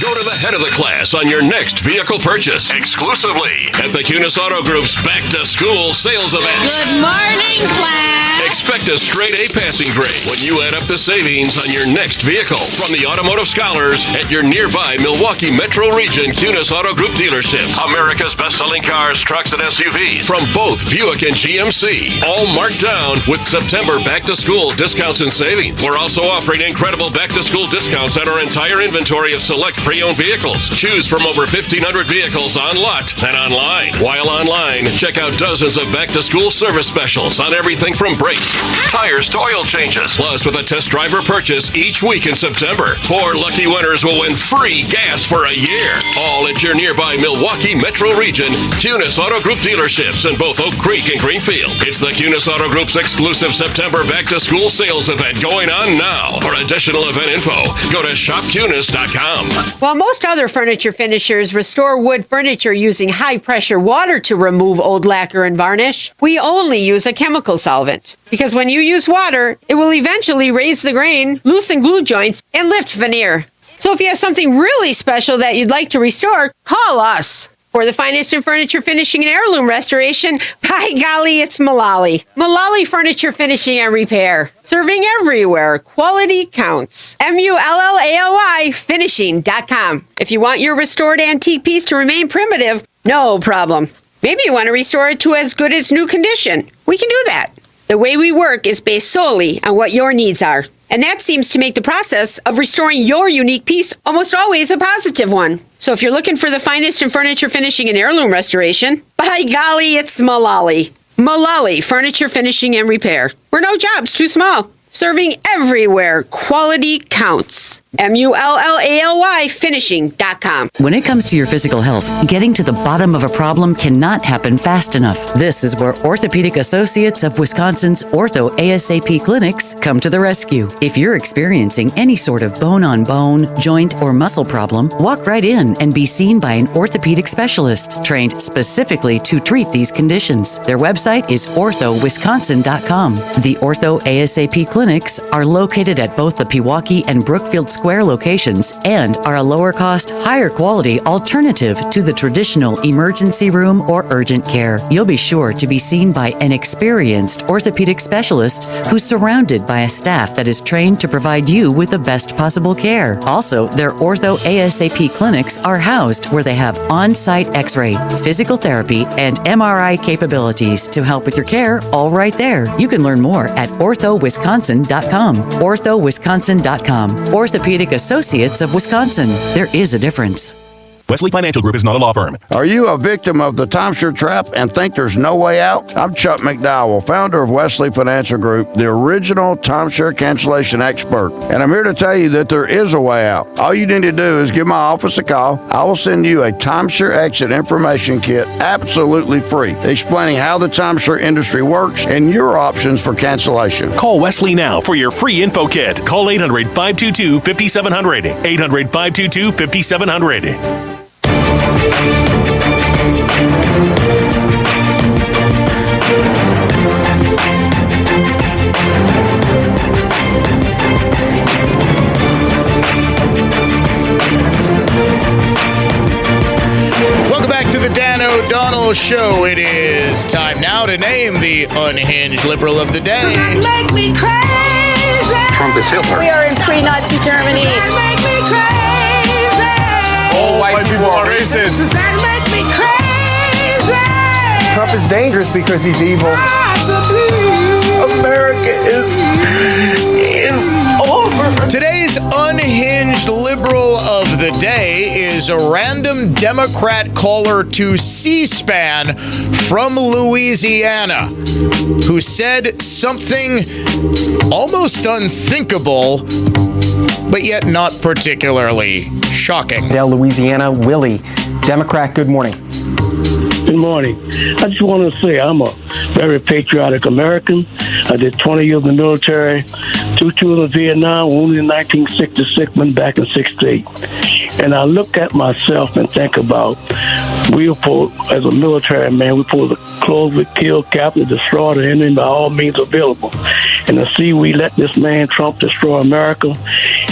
Go to the head of the class on your next vehicle purchase exclusively at the Kunis Auto Group's Back to School sales event. Good morning, class. Expect a straight A passing grade when you add up the savings on your next vehicle from the automotive scholars at your nearby Milwaukee Metro Region Kunis Auto Group dealerships. America's best-selling cars, trucks, and SUVs from both Buick and GMC, all marked down with September Back to School discounts and savings. We're also offering incredible Back to School discounts on our entire inventory of select pre-owned vehicles. Choose from over 1,500 vehicles on lot and online. While online, check out dozens of back-to-school service specials on everything from brakes, tires to oil changes. Plus, with a test driver purchase each week in September, 4 lucky winners will win free gas for a year. All at your nearby Milwaukee Metro Region Kunis Auto Group dealerships in both Oak Creek and Greenfield. It's the Kunis Auto Group's exclusive September back-to-school sales event going on now. For additional event info, go to shopkunis.com. While most other furniture finishers restore wood furniture using high-pressure water to remove old lacquer and varnish, we only use a chemical solvent. Because when you use water, it will eventually raise the grain, loosen glue joints, and lift veneer. So if you have something really special that you'd like to restore, call us. For the finest in furniture finishing and heirloom restoration, by golly, it's Mullally. Mullally Furniture Finishing and Repair. Serving everywhere. Quality counts. MULLALY finishing.com. If you want your restored antique piece to remain primitive, no problem. Maybe you want to restore it to as good as new condition. We can do that. The way we work is based solely on what your needs are. And that seems to make the process of restoring your unique piece almost always a positive one. So if you're looking for the finest in furniture finishing and heirloom restoration, by golly, it's Mullally. Mullally Furniture Finishing and Repair. We're no job's too small. Serving everywhere. Quality counts. MULLALY finishing.com. When it comes to your physical health, getting to the bottom of a problem cannot happen fast enough. This is where Orthopedic Associates of Wisconsin's Ortho ASAP clinics come to the rescue. If you're experiencing any sort of bone-on-bone, joint, or muscle problem, walk right in and be seen by an orthopedic specialist trained specifically to treat these conditions. Their website is orthowisconsin.com. The Ortho ASAP clinics are located at both the Pewaukee and Brookfield Square locations and are a lower cost, higher quality alternative to the traditional emergency room or urgent care. You'll be sure to be seen by an experienced orthopedic specialist who's surrounded by a staff that is trained to provide you with the best possible care. Also, their Ortho ASAP clinics are housed where they have on-site x-ray, physical therapy, and MRI capabilities to help with your care all right there. You can learn more at orthowisconsin.com. orthowisconsin.com. Orthopedic Associates of Wisconsin. There is a difference. Wesley Financial Group is not a law firm. Are you a victim of the timeshare trap and think there's no way out? I'm Chuck McDowell, founder of Wesley Financial Group, the original timeshare cancellation expert. And I'm here to tell you that there is a way out. All you need to do is give my office a call. I will send you a timeshare exit information kit absolutely free, explaining how the timeshare industry works and your options for cancellation. Call Wesley now for your free info kit. Call 800-522-5700. 800-522-5700. Welcome back to the Dan O'Donnell Show. It is time now to name the unhinged liberal of the day. Make me crazy. Trump is Hitler. We are in pre-Nazi Germany. Make me crazy. All white people are racist. Does that make me crazy? Trump is dangerous because he's evil. America is over. Today's unhinged liberal of the day is a random Democrat caller to C-SPAN from Louisiana who said something almost unthinkable, but yet not particularly shocking. Louisiana, Willie, Democrat, good morning. Good morning. I just want to say I'm a very patriotic American. I did 20 years in the military, 2 tours in Vietnam, wounded in 1966, went back in 68. And I look at myself and think about, we were supposed, as a military man, we're supposed to close, kill, capture, destroy the enemy by all means available. And to see we let this man Trump destroy America,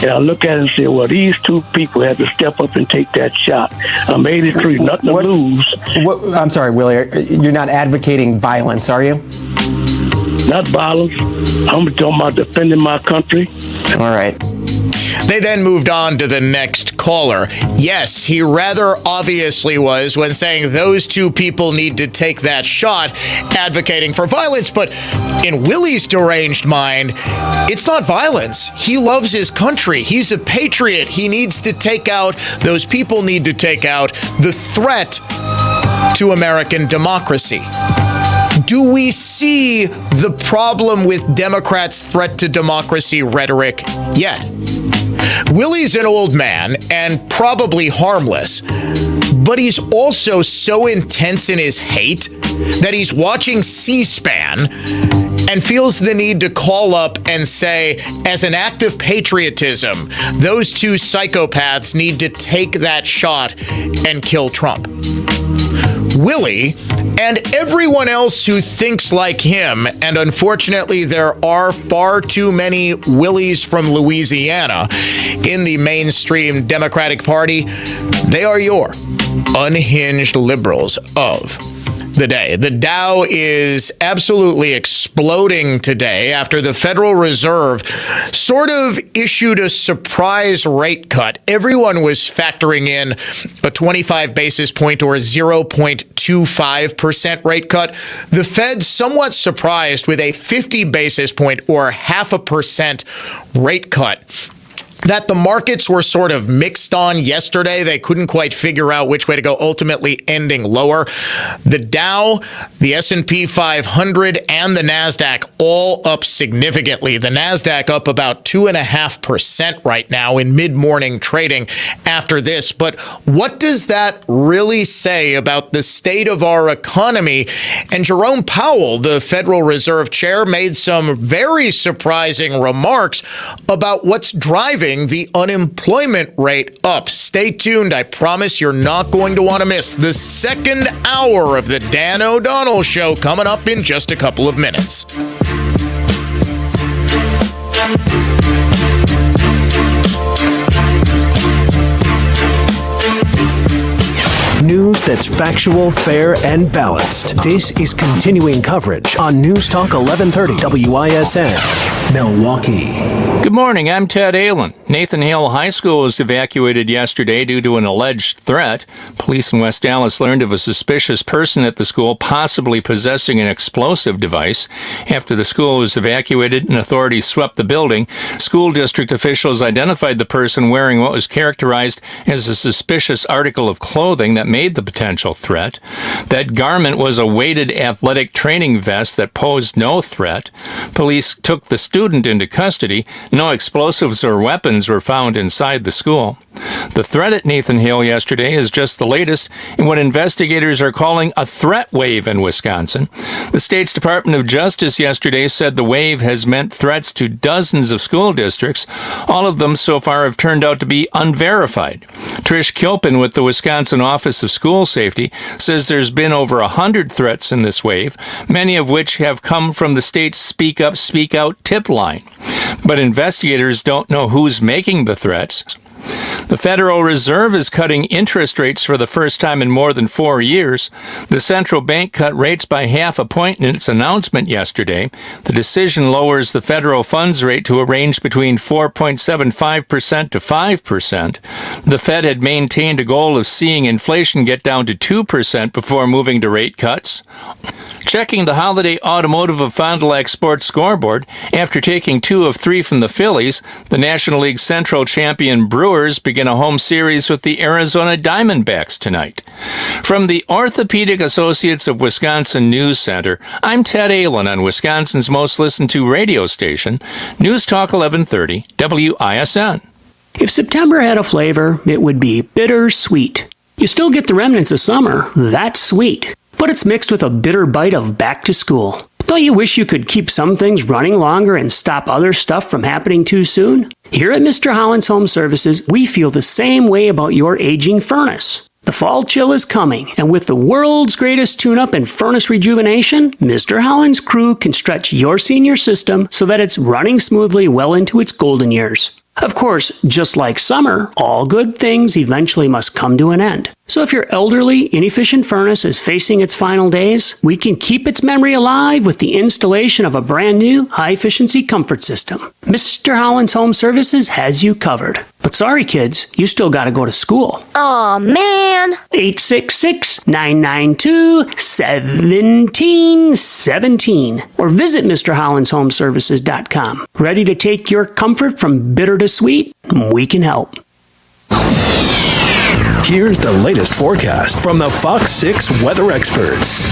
and I look at it and say, well, these two people had to step up and take that shot. I'm 83, nothing to lose. I'm sorry, Willie, you're not advocating violence, are you? Not violence. I'm talking about defending my country. All right. They then moved on to the next caller. Yes, he rather obviously was when saying those two people need to take that shot, advocating for violence. But in Willie's deranged mind, it's not violence. He loves his country. He's a patriot. He needs to take out, those people need to take out the threat to American democracy. Do we see the problem with Democrats' threat to democracy rhetoric yet? Willie's an old man and probably harmless, but he's also so intense in his hate that he's watching C-SPAN and feels the need to call up and say, as an act of patriotism, those two psychopaths need to take that shot and kill Trump. Willie and everyone else who thinks like him, and unfortunately there are far too many Willies from Louisiana in the mainstream Democratic Party, they are your unhinged liberals of the day. The Dow is absolutely exploding today after the Federal Reserve sort of issued a surprise rate cut. Everyone was factoring in a 25 basis point or 0.25% rate cut. The Fed somewhat surprised with a 50 basis point or 0.5% rate cut. that the markets were sort of mixed on yesterday. They couldn't quite figure out which way to go, ultimately ending lower. The Dow, the S&P 500, and the NASDAQ all up significantly. The NASDAQ up about 2.5% right now in mid-morning trading after this. But what does that really say about the state of our economy? And Jerome Powell, the Federal Reserve Chair, made some very surprising remarks about what's driving the unemployment rate up. Stay tuned. I promise you're not going to want to miss the second hour of the Dan O'Donnell Show coming up in just a couple of minutes. News that's factual, fair, and balanced. This is continuing coverage on News Talk 1130 WISN, Milwaukee. Good morning, I'm Ted Allen. Nathan Hale High School was evacuated yesterday due to an alleged threat. Police in West Dallas learned of a suspicious person at the school possibly possessing an explosive device. After the school was evacuated and authorities swept the building, school district officials identified the person wearing what was characterized as a suspicious article of clothing that made the potential threat. That garment was a weighted athletic training vest that posed no threat. Police took the student into custody. No explosives or weapons were found inside the school. The threat at Nathan Hale yesterday is just the latest in what investigators are calling a threat wave in Wisconsin. The state's Department of Justice yesterday said the wave has meant threats to dozens of school districts. All of them so far have turned out to be unverified. Trish Kilpin with the Wisconsin Office of School Safety says there's been over 100 threats in this wave, many of which have come from the state's Speak Up, Speak Out tip line. But investigators don't know who's making the threats. The Federal Reserve is cutting interest rates for the first time in more than 4 years. The central bank cut rates by 0.5 point in its announcement yesterday. The decision lowers the federal funds rate to a range between 4.75% to 5%. The Fed had maintained a goal of seeing inflation get down to 2% before moving to rate cuts. Checking the holiday automotive of Fond du Lac Sports scoreboard, after taking 2 of 3 from the Phillies, the National League Central champion Brewers begin a home series with the Arizona Diamondbacks tonight. From the Orthopedic Associates of Wisconsin News Center, I'm Ted Allen on Wisconsin's most listened to radio station, News Talk 1130 WISN. If September had a flavor, it would be bittersweet. You still get the remnants of summer, that's sweet, but it's mixed with a bitter bite of back to school. Don't you wish you could keep some things running longer and stop other stuff from happening too soon? Here at Mr. Holland's Home Services, we feel the same way about your aging furnace. The fall chill is coming, and with the world's greatest tune-up and furnace rejuvenation, Mr. Holland's crew can stretch your senior system so that it's running smoothly well into its golden years. Of course, just like summer, all good things eventually must come to an end. So if your elderly, inefficient furnace is facing its final days, we can keep its memory alive with the installation of a brand new, high-efficiency comfort system. Mr. Holland's Home Services has you covered. But sorry, kids, you still gotta go to school. Aw, man. 866-992-1717 or visit MrHollandsHomeservices.com. Ready to take your comfort from bitter to sweet? We can help. Here's the latest forecast from the Fox 6 weather experts.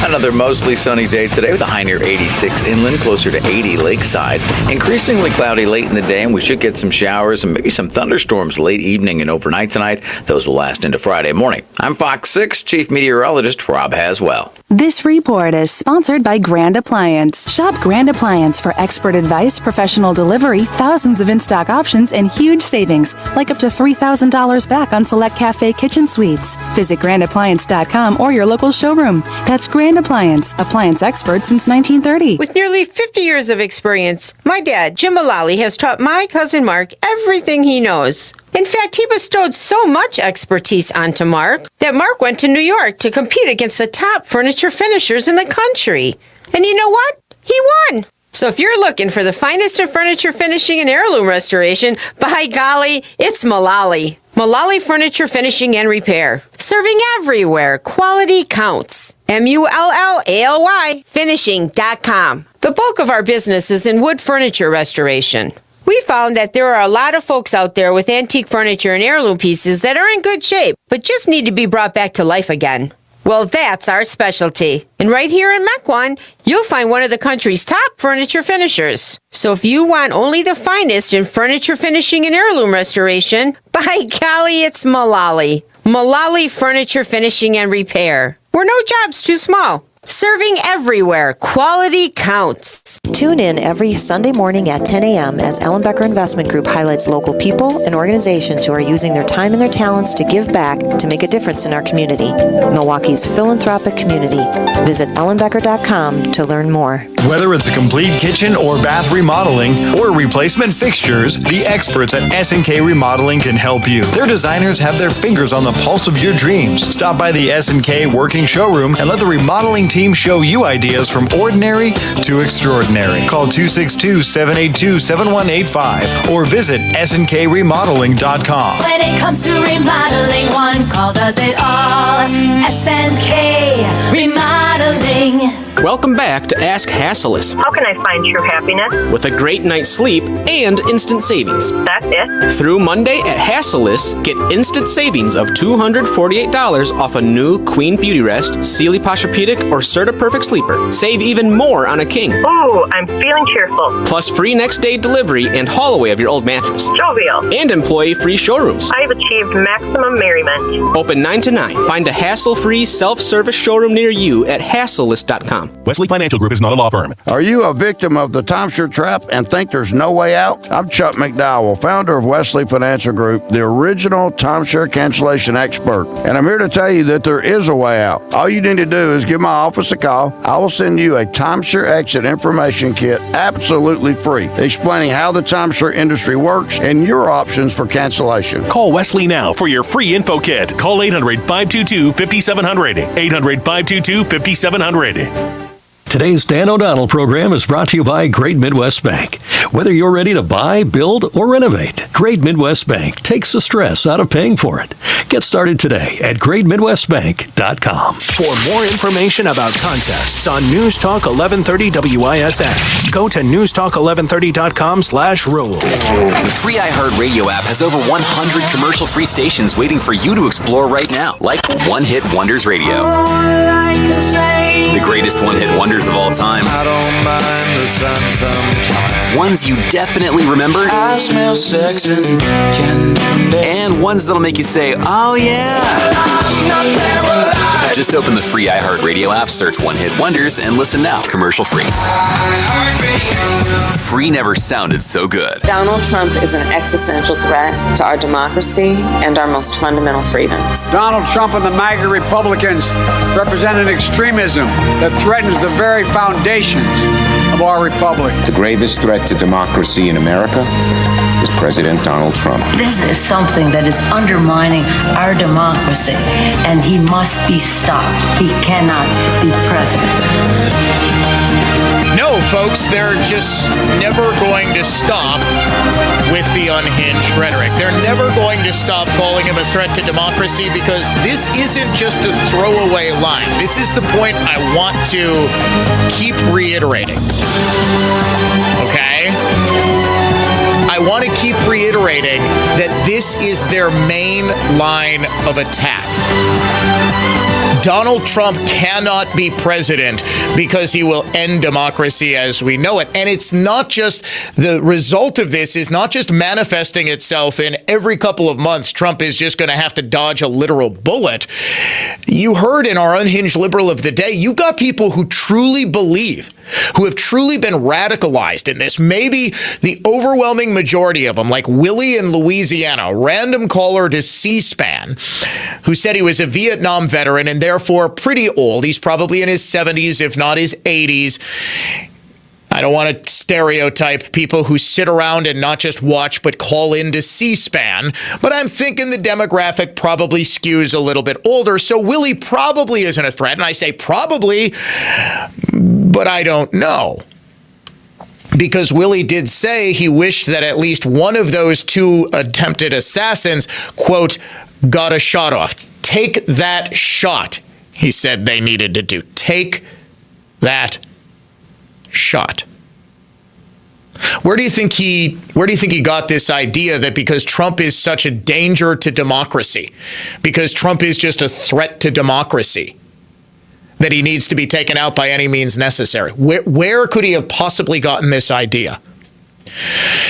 Another mostly sunny day today with a high near 86 inland, closer to 80 lakeside. Increasingly cloudy late in the day, and we should get some showers and maybe some thunderstorms late evening and overnight tonight. Those will last into Friday morning. I'm Fox 6 Chief Meteorologist Rob Haswell. This report is sponsored by Grand Appliance. Shop Grand Appliance for expert advice, professional delivery, thousands of in-stock options, and huge savings, like up to $3,000 back on select cafe kitchen suites. Visit grandappliance.com or your local showroom. That's Grand Appliance, appliance expert since 1930. With nearly 50 years of experience, my dad, Jim Mullally, has taught my cousin Mark everything he knows. In fact, he bestowed so much expertise onto Mark that Mark went to New York to compete against the top furniture finishers in the country. And you know what? He won. So if you're looking for the finest of furniture finishing and heirloom restoration, by golly, it's Mullally. Mullally Furniture Finishing and Repair. Serving everywhere. Quality counts. MULLALY finishing.com. The bulk of our business is in wood furniture restoration. We found that there are a lot of folks out there with antique furniture and heirloom pieces that are in good shape, but just need to be brought back to life again. Well, that's our specialty. And right here in Mequon, you'll find one of the country's top furniture finishers. So if you want only the finest in furniture finishing and heirloom restoration, by golly, it's Mullally. Mullally Furniture Finishing and Repair. We're no job's too small. Serving everywhere. Quality counts. Tune in every Sunday morning at 10 a.m. as Ellen Becker Investment Group highlights local people and organizations who are using their time and their talents to give back to make a difference in our community. Milwaukee's philanthropic community. Visit ellenbecker.com to learn more. Whether it's a complete kitchen or bath remodeling or replacement fixtures, the experts at S&K Remodeling can help you. Their designers have their fingers on the pulse of your dreams. Stop by the S&K working showroom and let the remodeling team show you ideas from ordinary to extraordinary. Call 262-782-7185 or visit SNKremodeling.com. When it comes to remodeling, one call does it all. SNK Remodeling. Welcome back to Ask Hasselus. How can I find true happiness? With a great night's sleep and instant savings. That's it? Through Monday at Hasselus, get instant savings of $248 off a new Queen Beauty Rest, Sealy Posturepedic, or Serta Perfect Sleeper. Save even more on a king. Ooh, I'm feeling cheerful. Plus free next day delivery and haul away of your old mattress. Jovial. And employee-free showrooms. I've achieved maximum merriment. Open 9 to 9. Find a hassle-free self-service showroom near you at Hasselus.com. Wesley Financial Group is not a law firm. Are you a victim of the timeshare trap and think there's no way out? I'm Chuck McDowell, founder of Wesley Financial Group, the original timeshare cancellation expert. And I'm here to tell you that there is a way out. All you need to do is give my office a call. I will send you a timeshare exit information kit absolutely free, explaining how the timeshare industry works and your options for cancellation. Call Wesley now for your free info kit. Call 800-522-5700. 800-522-5700. Today's Dan O'Donnell program is brought to you by Great Midwest Bank. Whether you're ready to buy, build, or renovate, Great Midwest Bank takes the stress out of paying for it. Get started today at greatmidwestbank.com. For more information about contests on News Talk 1130 WISN, go to newstalk1130.com/rules. The free iHeartRadio app has over 100 commercial-free stations waiting for you to explore right now, like One Hit Wonders Radio. The greatest one-hit wonders of all time. I don't mind the sun sometimes. Ones you definitely remember. I smell sex and candy. And ones that'll make you say, oh yeah. Just open the free iHeartRadio app, search One Hit Wonders, and listen now, commercial free. Free never sounded so good. Donald Trump is an existential threat to our democracy and our most fundamental freedoms. Donald Trump and the MAGA Republicans represent an extremism that threatens the very foundations of our republic. The gravest threat to democracy in America is President Donald Trump. This is something that is undermining our democracy, and he must be stopped. He cannot be president. No, folks, they're just never going to stop with the unhinged rhetoric. They're never going to stop calling him a threat to democracy, because this isn't just a throwaway line. This is the point I want to keep reiterating. Okay? I want to keep reiterating that this is their main line of attack. Donald Trump cannot be president because he will end democracy as we know it. And it's not just, the result of this is not just manifesting itself in every couple of months, Trump is just going to have to dodge a literal bullet. You heard in our Unhinged Liberal of the Day, you got people who truly believe, who have truly been radicalized in this. Maybe the overwhelming majority of them, like Willie in Louisiana, a random caller to C-SPAN, who said he was a Vietnam veteran and therefore pretty old. He's probably in his 70s, if not his 80s. I don't want to stereotype people who sit around and not just watch, but call into C-SPAN. But I'm thinking the demographic probably skews a little bit older. So Willie probably isn't a threat. And I say probably, but I don't know. Because Willie did say he wished that at least one of those two attempted assassins, quote, got a shot off. Take that shot, he said they needed to do. Take that shot. Where do you think he got this idea that because Trump is such a danger to democracy, because Trump is just a threat to democracy, that he needs to be taken out by any means necessary? Where could he have possibly gotten this idea?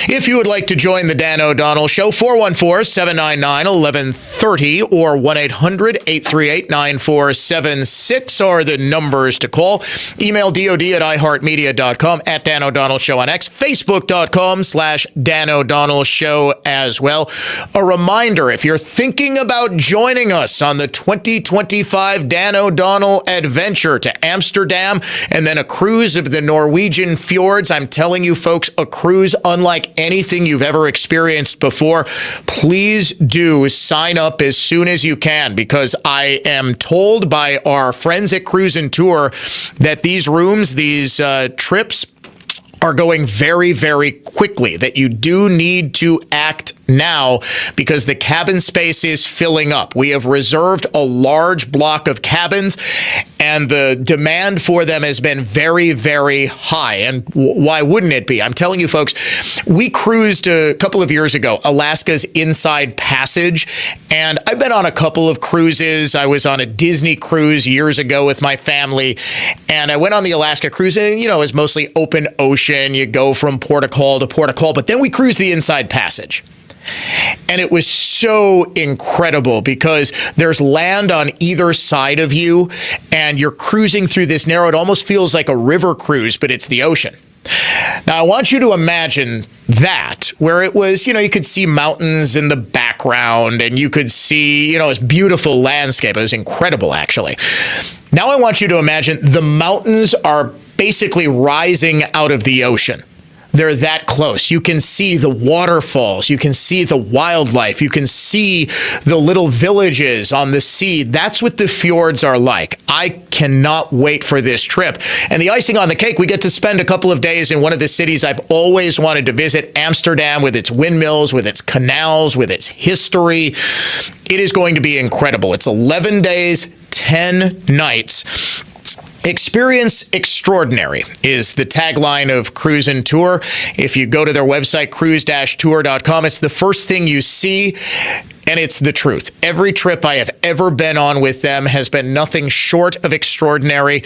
If you would like to join the Dan O'Donnell Show, 414-799-1130 or 1-800-838-9476 are the numbers to call. Email DOD@iHeartMedia.com, at Dan O'Donnell Show on X, Facebook.com/Dan O'Donnell Show as well. A reminder, if you're thinking about joining us on the 2025 Dan O'Donnell adventure to Amsterdam and then a cruise of the Norwegian fjords, I'm telling you folks, a cruise unlike anything you've ever experienced before, please do sign up as soon as you can, because I am told by our friends at Cruise and Tour that these rooms, these trips are going very, very quickly, that you do need to act now because the cabin space is filling up. We have reserved a large block of cabins and the demand for them has been very, very high. And why wouldn't it be? I'm telling you folks, we cruised a couple of years ago, Alaska's Inside Passage, and I've been on a couple of cruises. I was on a Disney cruise years ago with my family, and I went on the Alaska cruise, and it was mostly open ocean. You go from port of call to port of call, but then we cruised the Inside Passage. And it was so incredible because there's land on either side of you and you're cruising through this narrow, it almost feels like a river cruise, but it's the ocean. Now, I want you to imagine that, where it was, you could see mountains in the background and you could see, this beautiful landscape. It was incredible, actually. Now I want you to imagine the mountains are basically rising out of the ocean. They're that close. You can see the waterfalls. You can see the wildlife. You can see the little villages on the sea. That's what the fjords are like. I cannot wait for this trip. And the icing on the cake, we get to spend a couple of days in one of the cities I've always wanted to visit, Amsterdam, with its windmills, with its canals, with its history. It is going to be incredible. It's 11 days, 10 nights. Experience extraordinary is the tagline of Cruise and Tour. If you go to their website, cruise-tour.com, it's the first thing you see, and it's the truth. Every trip I have ever been on with them has been nothing short of extraordinary,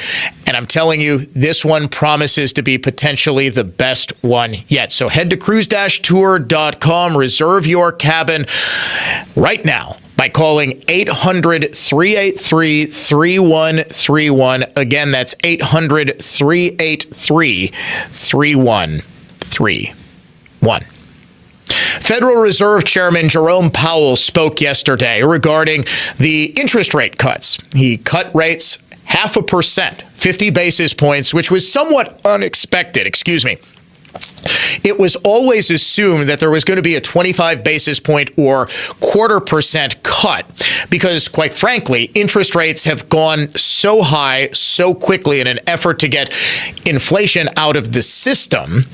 and I'm telling you, this one promises to be potentially the best one yet. So head to cruise-tour.com, reserve your cabin right now by calling 800-383-3131. Again, that's 800-383-3131. Federal Reserve Chairman Jerome Powell spoke yesterday regarding the interest rate cuts. He cut rates 0.5%, 50 basis points, which was somewhat unexpected. It was always assumed that there was going to be a 25 basis point or 0.25% cut because, quite frankly, interest rates have gone so high so quickly in an effort to get inflation out of the system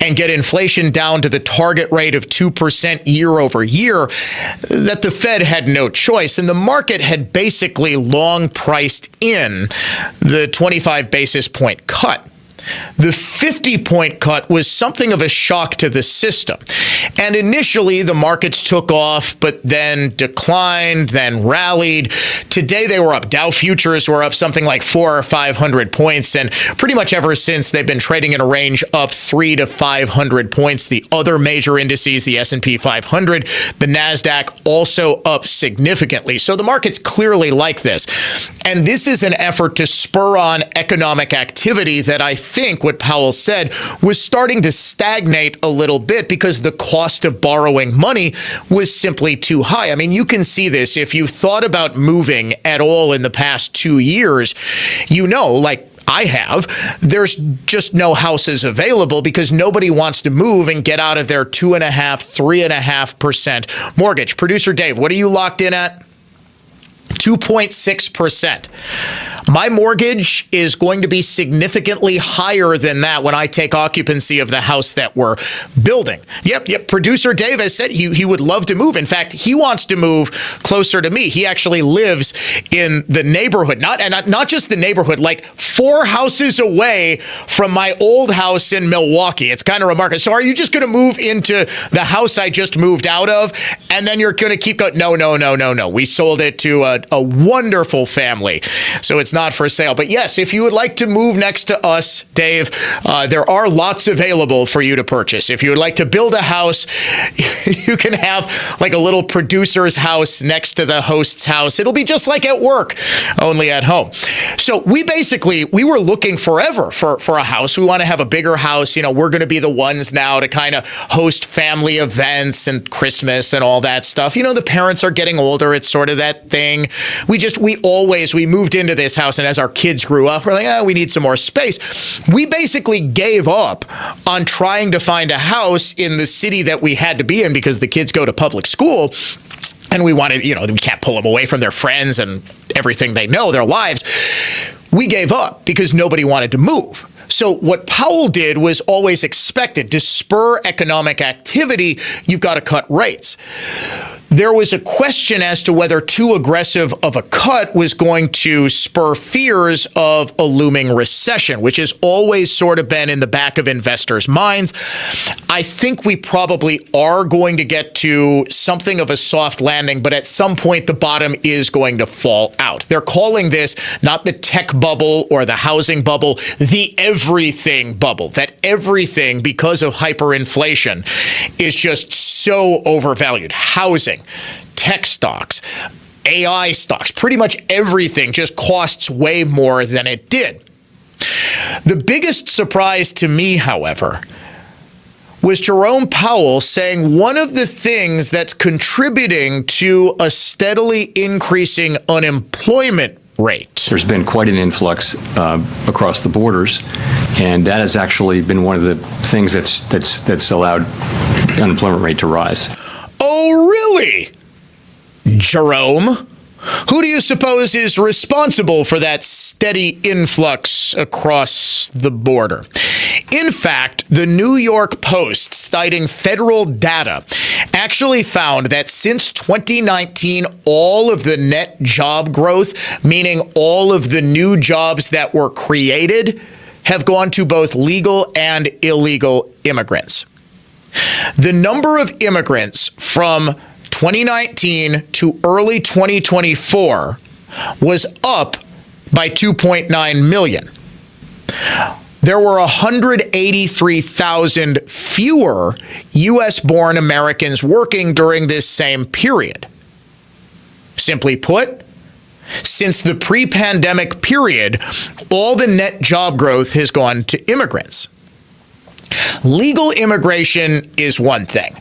and get inflation down to the target rate of 2% year over year that the Fed had no choice. And the market had basically long priced in the 25 basis point cut. The 50-point cut was something of a shock to the system. And initially, the markets took off, but then declined, then rallied. Today, they were up. Dow futures were up something like 400 or 500 points. And pretty much ever since, they've been trading in a range up 300 to 500 points. The other major indices, the S&P 500, the NASDAQ, also up significantly. So the markets clearly like this. And this is an effort to spur on economic activity that I think what Powell said was starting to stagnate a little bit because the cost of borrowing money was simply too high. I mean, you can see this if you thought about moving at all in the past 2 years, like I have, there's just no houses available because nobody wants to move and get out of their 2.5%, 3.5% mortgage. Producer Dave, what are you locked in at? 2.6%. My mortgage is going to be significantly higher than that when I take occupancy of the house that we're building. Yep. Producer Dave has said he would love to move. In fact, he wants to move closer to me. He actually lives in the neighborhood, not just the neighborhood, like 4 houses away from my old house in Milwaukee. It's kind of remarkable. So are you just going to move into the house I just moved out of, and then you're going to keep going? No. We sold it to a wonderful family. So it's not for sale. But yes, if you would like to move next to us, Dave, there are lots available for you to purchase. If you would like to build a house, you can have like a little producer's house next to the host's house. It'll be just like at work, only at home. So we were looking forever for a house. We want to have a bigger house. We're going to be the ones now to kind of host family events and Christmas and all that stuff. The parents are getting older. It's sort of that thing. We moved into this house, and as our kids grew up, we're like, we need some more space. We basically gave up on trying to find a house in the city that we had to be in because the kids go to public school. And we wanted, we can't pull them away from their friends and everything they know, their lives. We gave up because nobody wanted to move. So what Powell did was always expected. To spur economic activity, you've got to cut rates. There was a question as to whether too aggressive of a cut was going to spur fears of a looming recession, which has always sort of been in the back of investors' minds. I think we probably are going to get to something of a soft landing, but at some point the bottom is going to fall out. They're calling this not the tech bubble or the housing bubble, the everything bubble. That everything, because of hyperinflation, is just so overvalued. Housing, tech stocks, AI stocks, pretty much everything just costs way more than it did. The biggest surprise to me, however, was Jerome Powell saying one of the things that's contributing to a steadily increasing unemployment rate. There's been quite an influx across the borders, and that has actually been one of the things that's allowed the unemployment rate to rise. Oh, really? Jerome? Who do you suppose is responsible for that steady influx across the border? In fact, the New York Post, citing federal data, actually found that since 2019, all of the net job growth, meaning all of the new jobs that were created, have gone to both legal and illegal immigrants. The number of immigrants from 2019 to early 2024 was up by 2.9 million. There were 183,000 fewer U.S.-born Americans working during this same period. Simply put, since the pre-pandemic period, all the net job growth has gone to immigrants. Legal immigration is one thing.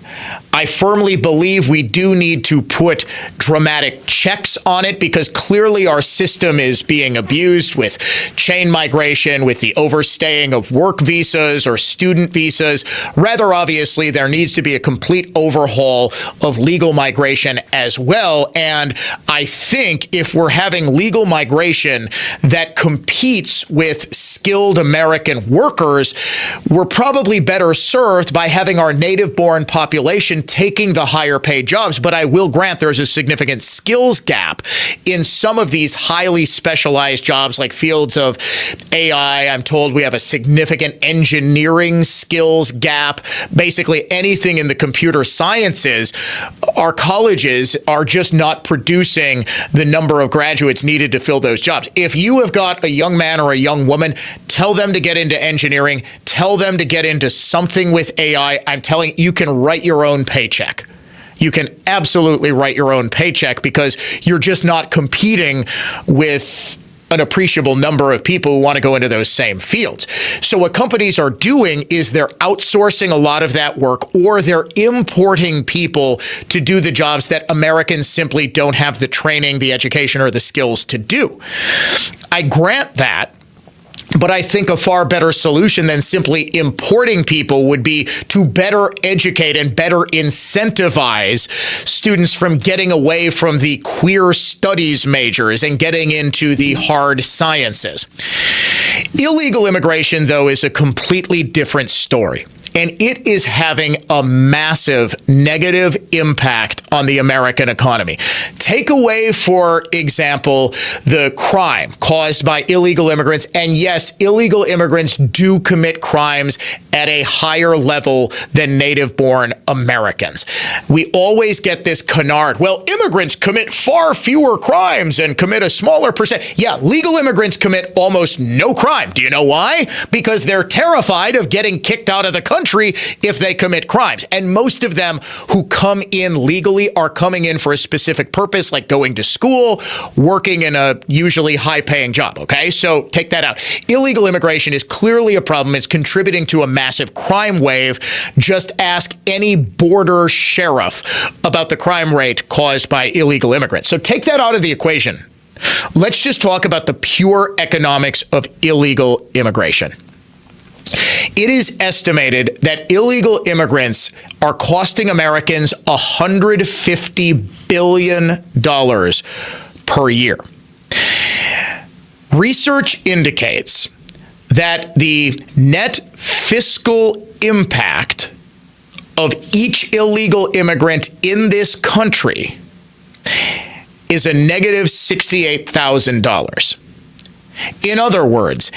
I firmly believe we do need to put dramatic checks on it because clearly our system is being abused with chain migration, with the overstaying of work visas or student visas. Rather obviously, there needs to be a complete overhaul of legal migration as well. And I think if we're having legal migration that competes with skilled American workers, we're probably better served by having our native-born population taking the higher paid jobs. But I will grant there's a significant skills gap in some of these highly specialized jobs like fields of AI. I'm told we have a significant engineering skills gap. Basically anything in the computer sciences, our colleges are just not producing the number of graduates needed to fill those jobs. If you have got a young man or a young woman, tell them to get into engineering, tell them to get into something with AI. I'm telling you, you can write your own paycheck. You can absolutely write your own paycheck because you're just not competing with an appreciable number of people who want to go into those same fields. So what companies are doing is they're outsourcing a lot of that work, or they're importing people to do the jobs that Americans simply don't have the training, the education, or the skills to do. I grant that But I think a far better solution than simply importing people would be to better educate and better incentivize students from getting away from the queer studies majors and getting into the hard sciences. Illegal immigration, though, is a completely different story. And it is having a massive negative impact on the American economy. Take away, for example, the crime caused by illegal immigrants. And yes, illegal immigrants do commit crimes at a higher level than native-born Americans. We always get this canard. Well, immigrants commit far fewer crimes and commit a smaller percent. Yeah, legal immigrants commit almost no crime. Do you know why? Because they're terrified of getting kicked out of the country if they commit crimes. And most of them who come in legally are coming in for a specific purpose, like going to school, working in a usually high-paying job, okay? So take that out. Illegal immigration is clearly a problem. It's contributing to a massive crime wave. Just ask any border sheriff about the crime rate caused by illegal immigrants. So take that out of the equation. Let's just talk about the pure economics of illegal immigration. It is estimated that illegal immigrants are costing Americans $150 billion per year. Research indicates that the net fiscal impact of each illegal immigrant in this country is a negative $68,000. In other words,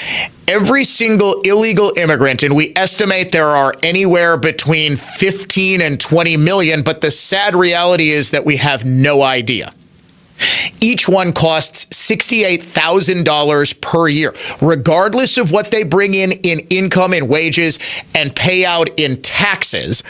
every single illegal immigrant, and we estimate there are anywhere between 15 and 20 million, but the sad reality is that we have no idea. Each one costs $68,000 per year, regardless of what they bring in income and wages and pay out in taxes.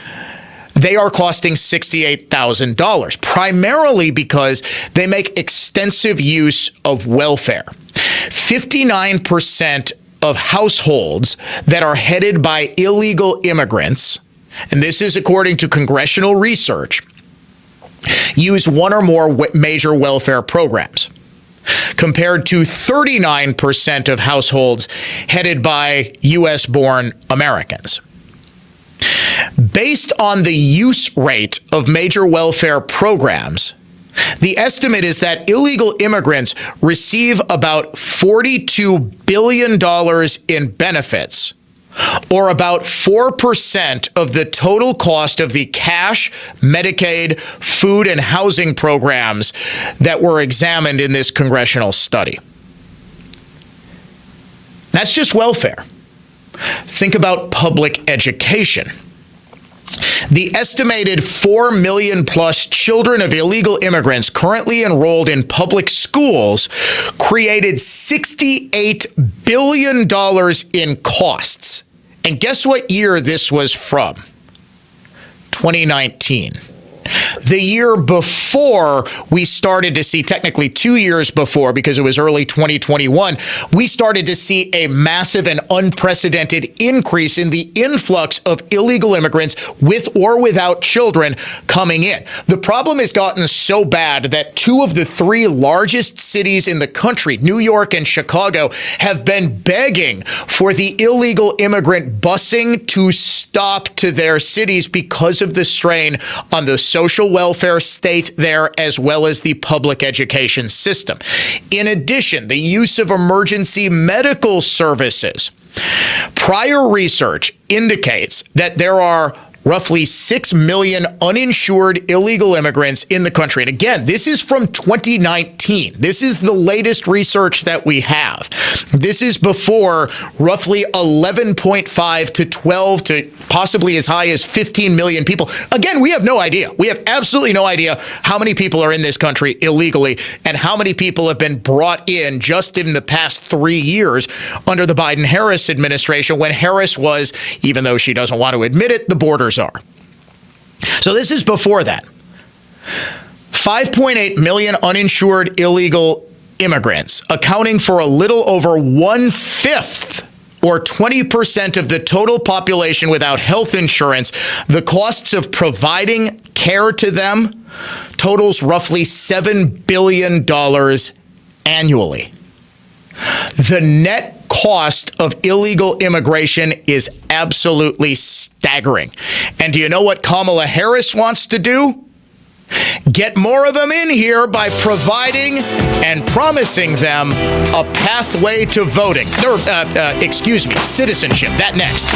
They are costing $68,000, primarily because they make extensive use of welfare. 59% of households that are headed by illegal immigrants, and this is according to congressional research, use one or more major welfare programs, compared to 39% of households headed by U.S.-born Americans. Based on the use rate of major welfare programs, the estimate is that illegal immigrants receive about $42 billion in benefits, or about 4% of the total cost of the cash, Medicaid, food, and housing programs that were examined in this congressional study. That's just welfare. Think about public education. The estimated 4 million plus children of illegal immigrants currently enrolled in public schools created $68 billion in costs. And guess what year this was from? 2019. The year before we started to see, technically 2 years before, because it was early 2021, we started to see a massive and unprecedented increase in the influx of illegal immigrants with or without children coming in. The problem has gotten so bad that 2 of the 3 largest cities in the country, New York and Chicago, have been begging for the illegal immigrant busing to stop to their cities because of the strain on the social welfare state there, as well as the public education system. In addition, the use of emergency medical services. Prior research indicates that there are roughly 6 million uninsured illegal immigrants in the country. And again, this is from 2019. This is the latest research that we have. This is before roughly 11.5 to 12 to possibly as high as 15 million people. Again, we have no idea. We have absolutely no idea how many people are in this country illegally and how many people have been brought in just in the past 3 years under the Biden-Harris administration, when Harris was, even though she doesn't want to admit it, the borders are. So this is before that. 5.8 million uninsured illegal immigrants, accounting for a little over 1/5 or 20% of the total population without health insurance. The costs of providing care to them totals roughly $7 billion annually. The net cost of illegal immigration is absolutely staggering. And do you know what Kamala Harris wants to do? Get more of them in here by providing and promising them a pathway to voting. Citizenship. That next.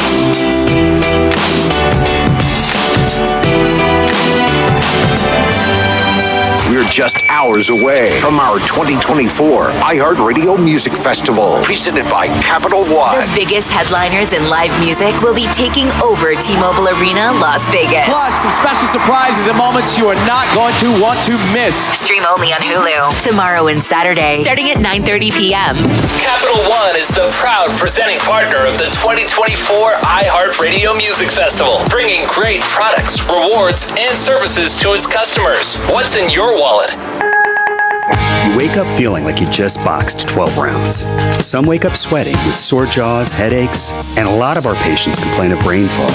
We're just hours away from our 2024 iHeartRadio Music Festival, presented by Capital One. The biggest headliners in live music will be taking over T-Mobile Arena, Las Vegas. Plus, some special surprises and moments you are not going to want to miss. Stream only on Hulu. Tomorrow and Saturday, starting at 9:30 p.m. Capital One is the proud presenting partner of the 2024 iHeartRadio Music Festival, bringing great products, rewards, and services to its customers. What's in your wallet? You wake up feeling like you just boxed 12 rounds. Some wake up sweating with sore jaws, headaches, and a lot of our patients complain of brain fog.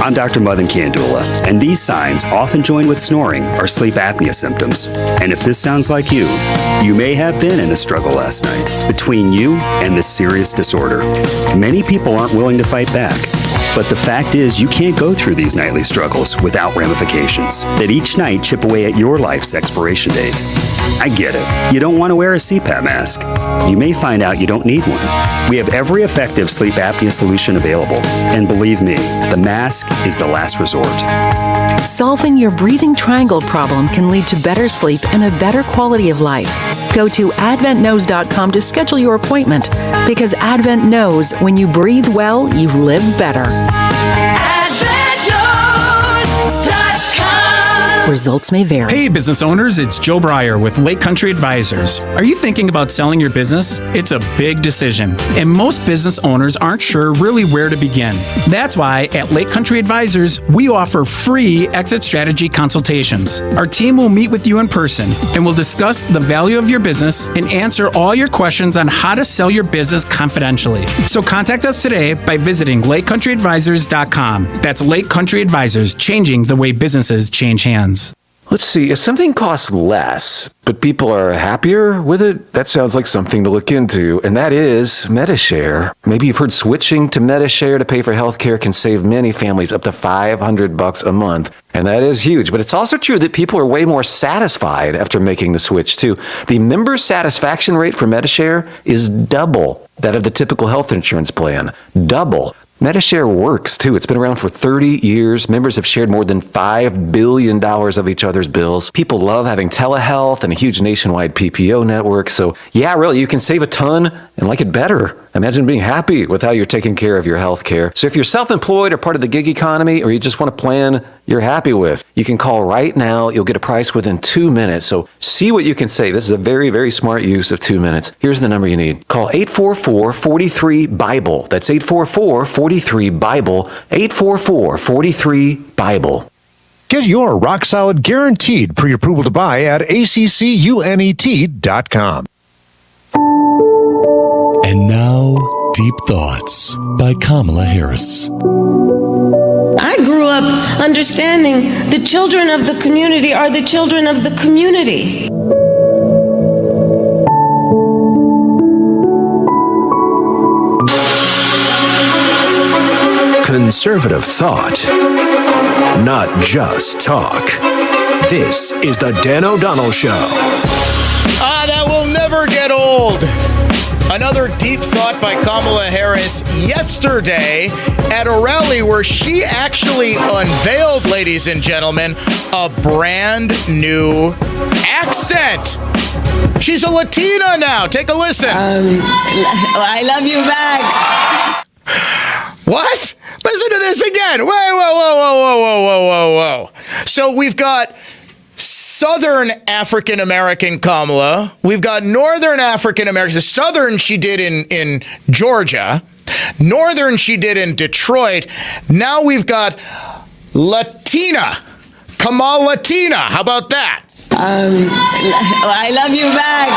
I'm Dr. Madan Kandula, and these signs, often joined with snoring, are sleep apnea symptoms. And if this sounds like you may have been in a struggle last night between you and this serious disorder. Many people aren't willing to fight back. But the fact is, you can't go through these nightly struggles without ramifications that each night chip away at your life's expiration date. I get it. You don't want to wear a CPAP mask. You may find out you don't need one. We have every effective sleep apnea solution available. And believe me, the mask is the last resort. Solving your breathing triangle problem can lead to better sleep and a better quality of life. Go to adventknows.com to schedule your appointment, because Advent knows when you breathe well, you live better. Results may vary. Hey, business owners, it's Joe Breyer with Lake Country Advisors. Are you thinking about selling your business? It's a big decision, and most business owners aren't sure really where to begin. That's why at Lake Country Advisors, we offer free exit strategy consultations. Our team will meet with you in person and will discuss the value of your business and answer all your questions on how to sell your business confidentially. So contact us today by visiting LakeCountryAdvisors.com. That's Lake Country Advisors, changing the way businesses change hands. Let's see, if something costs less, but people are happier with it, that sounds like something to look into, and that is MediShare. Maybe you've heard switching to MediShare to pay for healthcare can save many families up to $500 a month, and that is huge. But it's also true that people are way more satisfied after making the switch, too. The member satisfaction rate for MediShare is double that of the typical health insurance plan. Double. MediShare works, too. It's been around for 30 years. Members have shared more than $5 billion of each other's bills. People love having telehealth and a huge nationwide PPO network. So, yeah, really, you can save a ton and like it better. Imagine being happy with how you're taking care of your health care. So if you're self-employed or part of the gig economy, or you just want a plan you're happy with, you can call right now. You'll get a price within 2 minutes. So see what you can save. This is a very, very smart use of 2 minutes. Here's the number you need. Call 844-43-BIBLE. That's 844-43-BIBLE. 844-43-BIBLE. Get your rock-solid guaranteed pre-approval to buy at ACCUNET.com. And now, Deep Thoughts by Kamala Harris. I grew up understanding the children of the community are the children of the community. Conservative thought, not just talk. This is the Dan O'Donnell Show. That will never get old. Another deep thought by Kamala Harris yesterday at a rally where she actually unveiled, ladies and gentlemen, a brand new accent. She's a Latina now. Take a listen. I love you back. What? Listen to this again. Whoa. So we've got Southern African American Kamala. We've got Northern African American. Southern she did in Georgia. Northern she did in Detroit. Now we've got Latina. Kamala Latina. How about that? I love you back.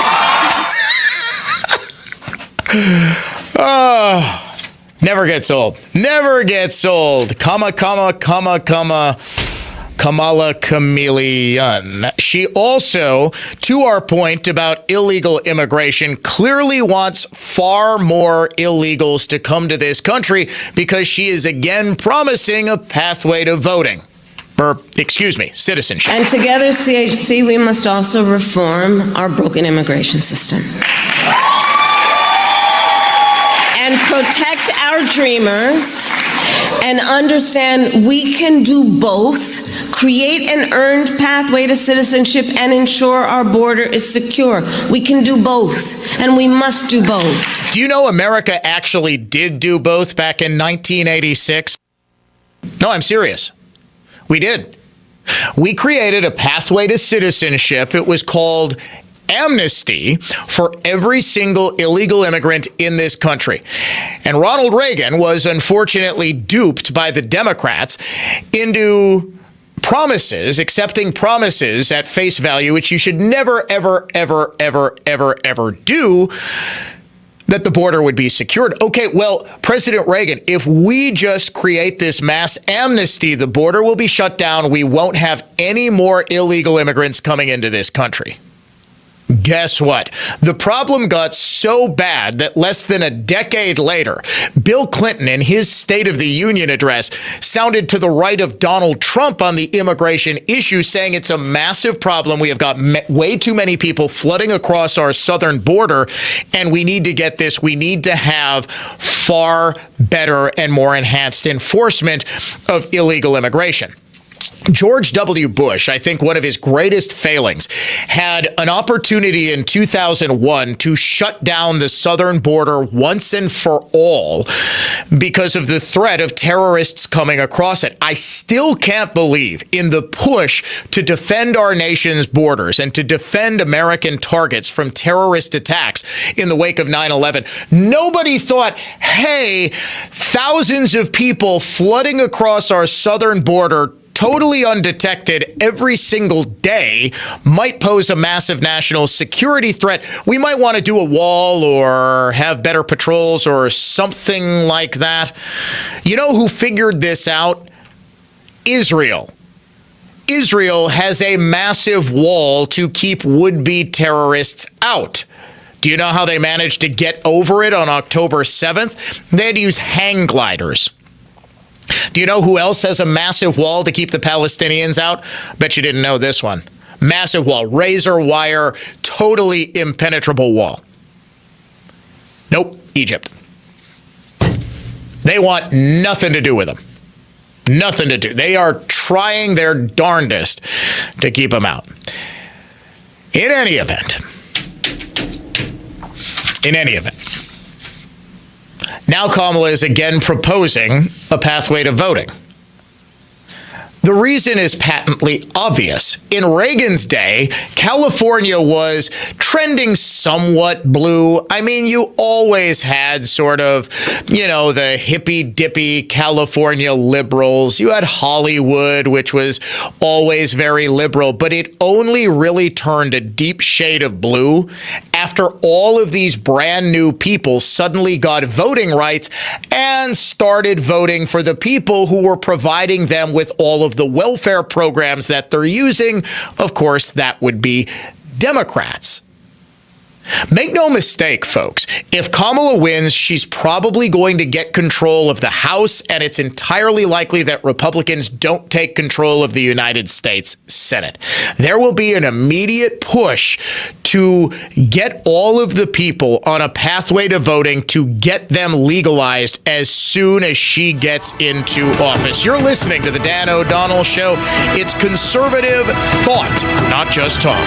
Oh. Never gets old. Never gets old. Comma. Kamala Chameleon. She also, to our point about illegal immigration, clearly wants far more illegals to come to this country because she is again promising a pathway to voting. Citizenship. And together, CHC, we must also reform our broken immigration system. And protect our dreamers and understand we can do both, create an earned pathway to citizenship and ensure our border is secure. We can do both, and we must do both. Do you know America actually did do both back in 1986? No, I'm serious. We did. We created a pathway to citizenship. It was called amnesty for every single illegal immigrant in this country. And Ronald Reagan was unfortunately duped by the Democrats into promises, accepting promises at face value, which you should never, ever, ever, ever, ever, ever do, that the border would be secured. Okay, well, President Reagan, if we just create this mass amnesty, the border will be shut down. We won't have any more illegal immigrants coming into this country. Guess what? The problem got so bad that less than a decade later, Bill Clinton, in his State of the Union address, sounded to the right of Donald Trump on the immigration issue, saying it's a massive problem. We have got way too many people flooding across our southern border, and we need to get this. We need to have far better and more enhanced enforcement of illegal immigration. George W. Bush, I think one of his greatest failings, had an opportunity in 2001 to shut down the southern border once and for all because of the threat of terrorists coming across it. I still can't believe in the push to defend our nation's borders and to defend American targets from terrorist attacks in the wake of 9/11. Nobody thought, hey, thousands of people flooding across our southern border totally undetected every single day might pose a massive national security threat. We might want to do a wall or have better patrols or something like that. You know who figured this out? Israel. Israel has a massive wall to keep would-be terrorists out. Do you know how they managed to get over it on October 7th? They had to use hang gliders. Do you know who else has a massive wall to keep the Palestinians out? Bet you didn't know this one. Massive wall, razor wire, totally impenetrable wall. Nope, Egypt. They want nothing to do with them. Nothing to do. They are trying their darndest to keep them out. In any event, now Kamala is again proposing a pathway to voting. The reason is patently obvious. In Reagan's day, California was trending somewhat blue. I mean, you always had sort of, the hippy-dippy California liberals. You had Hollywood, which was always very liberal, but it only really turned a deep shade of blue after all of these brand new people suddenly got voting rights and started voting for the people who were providing them with all of the welfare programs that they're using. Of course, that would be Democrats. Make no mistake, folks, if Kamala wins, she's probably going to get control of the House, and it's entirely likely that Republicans don't take control of the United States Senate. There will be an immediate push to get all of the people on a pathway to voting, to get them legalized as soon as she gets into office. You're listening to The Dan O'Donnell Show. It's conservative thought, not just talk.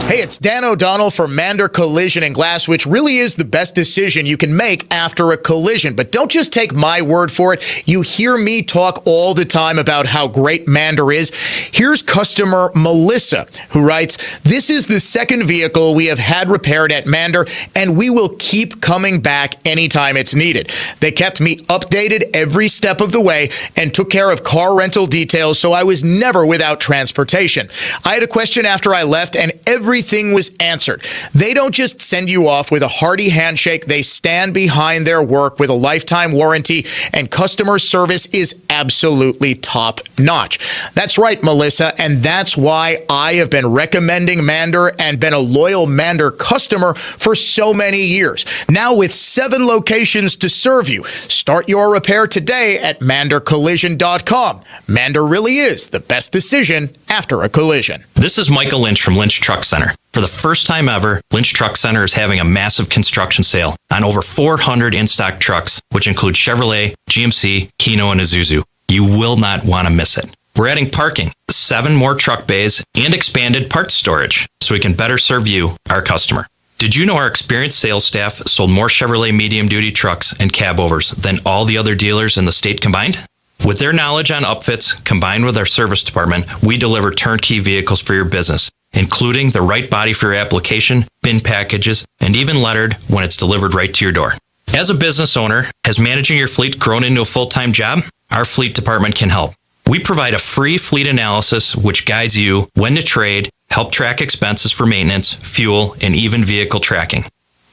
Hey, it's Dan O'Donnell for Mander Collision and Glass, which really is the best decision you can make after a collision. But don't just take my word for it. You hear me talk all the time about how great Mander is. Here's customer Melissa, who writes, "This is the second vehicle we have had repaired at Mander, and we will keep coming back anytime it's needed. They kept me updated every step of the way and took care of car rental details, so I was never without transportation. I had a question after I left, and everything everything was answered. They don't just send you off with a hearty handshake. They stand behind their work with a lifetime warranty, and customer service is absolutely top notch. That's right, Melissa, and that's why I have been recommending Mander and been a loyal Mander customer for so many years. Now with 7 locations to serve you. Start your repair today at mandercollision.com. Mander really is the best decision after a collision. This is Michael Lynch from Lynch Truck Center. For the first time ever, Lynch Truck Center is having a massive construction sale on over 400 in-stock trucks, which include Chevrolet, GMC, Hino, and Isuzu. You will not want to miss it. We're adding parking, 7 more truck bays, and expanded parts storage so we can better serve you, our customer. Did you know our experienced sales staff sold more Chevrolet medium-duty trucks and cab-overs than all the other dealers in the state combined? With their knowledge on upfits, combined with our service department, we deliver turnkey vehicles for your business, including the right body for your application, bin packages, and even lettered when it's delivered right to your door. As a business owner, has managing your fleet grown into a full-time job? Our fleet department can help. We provide a free fleet analysis which guides you when to trade, help track expenses for maintenance, fuel, and even vehicle tracking.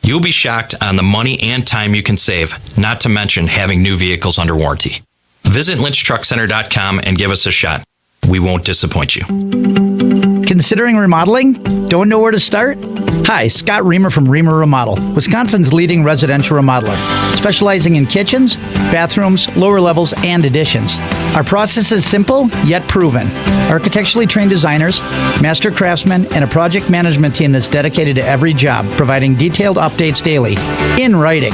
You'll be shocked on the money and time you can save, not to mention having new vehicles under warranty. Visit lynchtruckcenter.com and give us a shot. We won't disappoint you. Considering remodeling? Don't know where to start? Hi, Scott Reamer from Reamer Remodel, Wisconsin's leading residential remodeler, specializing in kitchens, bathrooms, lower levels, and additions. Our process is simple, yet proven. Architecturally trained designers, master craftsmen, and a project management team that's dedicated to every job, providing detailed updates daily, in writing.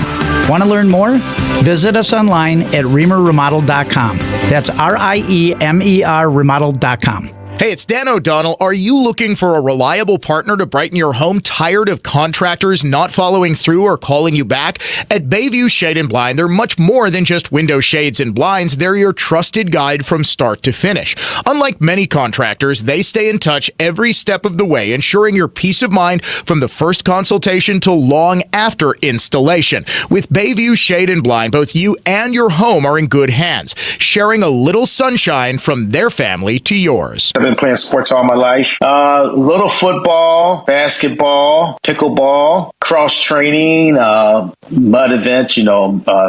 Want to learn more? Visit us online at reamerremodel.com. That's RIEMER remodel.com. Hey, it's Dan O'Donnell. Are you looking for a reliable partner to brighten your home? Tired of contractors not following through or calling you back? At Bayview Shade and Blind, they're much more than just window shades and blinds. They're your trusted guide from start to finish. Unlike many contractors, they stay in touch every step of the way, ensuring your peace of mind from the first consultation to long after installation. With Bayview Shade and Blind, both you and your home are in good hands, sharing a little sunshine from their family to yours. I've been playing sports all my life. Little football, basketball, pickleball, cross training, mud events,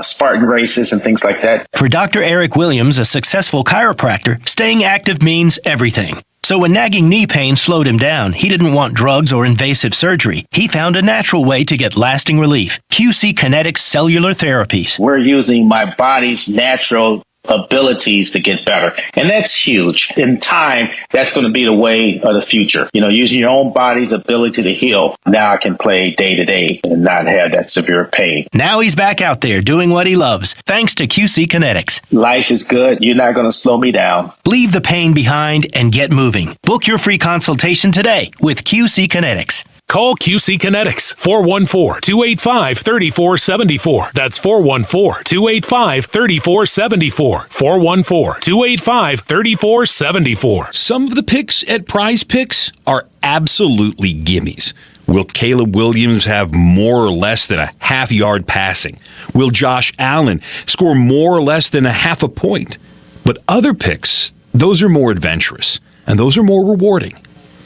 Spartan races and things like that. For Dr. Eric Williams, a successful chiropractor, staying active means everything. So when nagging knee pain slowed him down, he didn't want drugs or invasive surgery. He found a natural way to get lasting relief. QC Kinetics Cellular Therapies. We're using my body's natural abilities to get better. And that's huge. In time, that's going to be the way of the future. Using your own body's ability to heal. Now I can play day to day and not have that severe pain. Now he's back out there doing what he loves, thanks to QC Kinetics. Life is good. You're not going to slow me down. Leave the pain behind and get moving. Book your free consultation today with QC Kinetics. Call QC Kinetics, 414-285-3474. That's 414-285-3474. 414-285-3474. Some of the picks at Prize Picks are absolutely gimmies. Will Caleb Williams have more or less than a half-yard passing? Will Josh Allen score more or less than a half a point? But other picks, those are more adventurous, and those are more rewarding.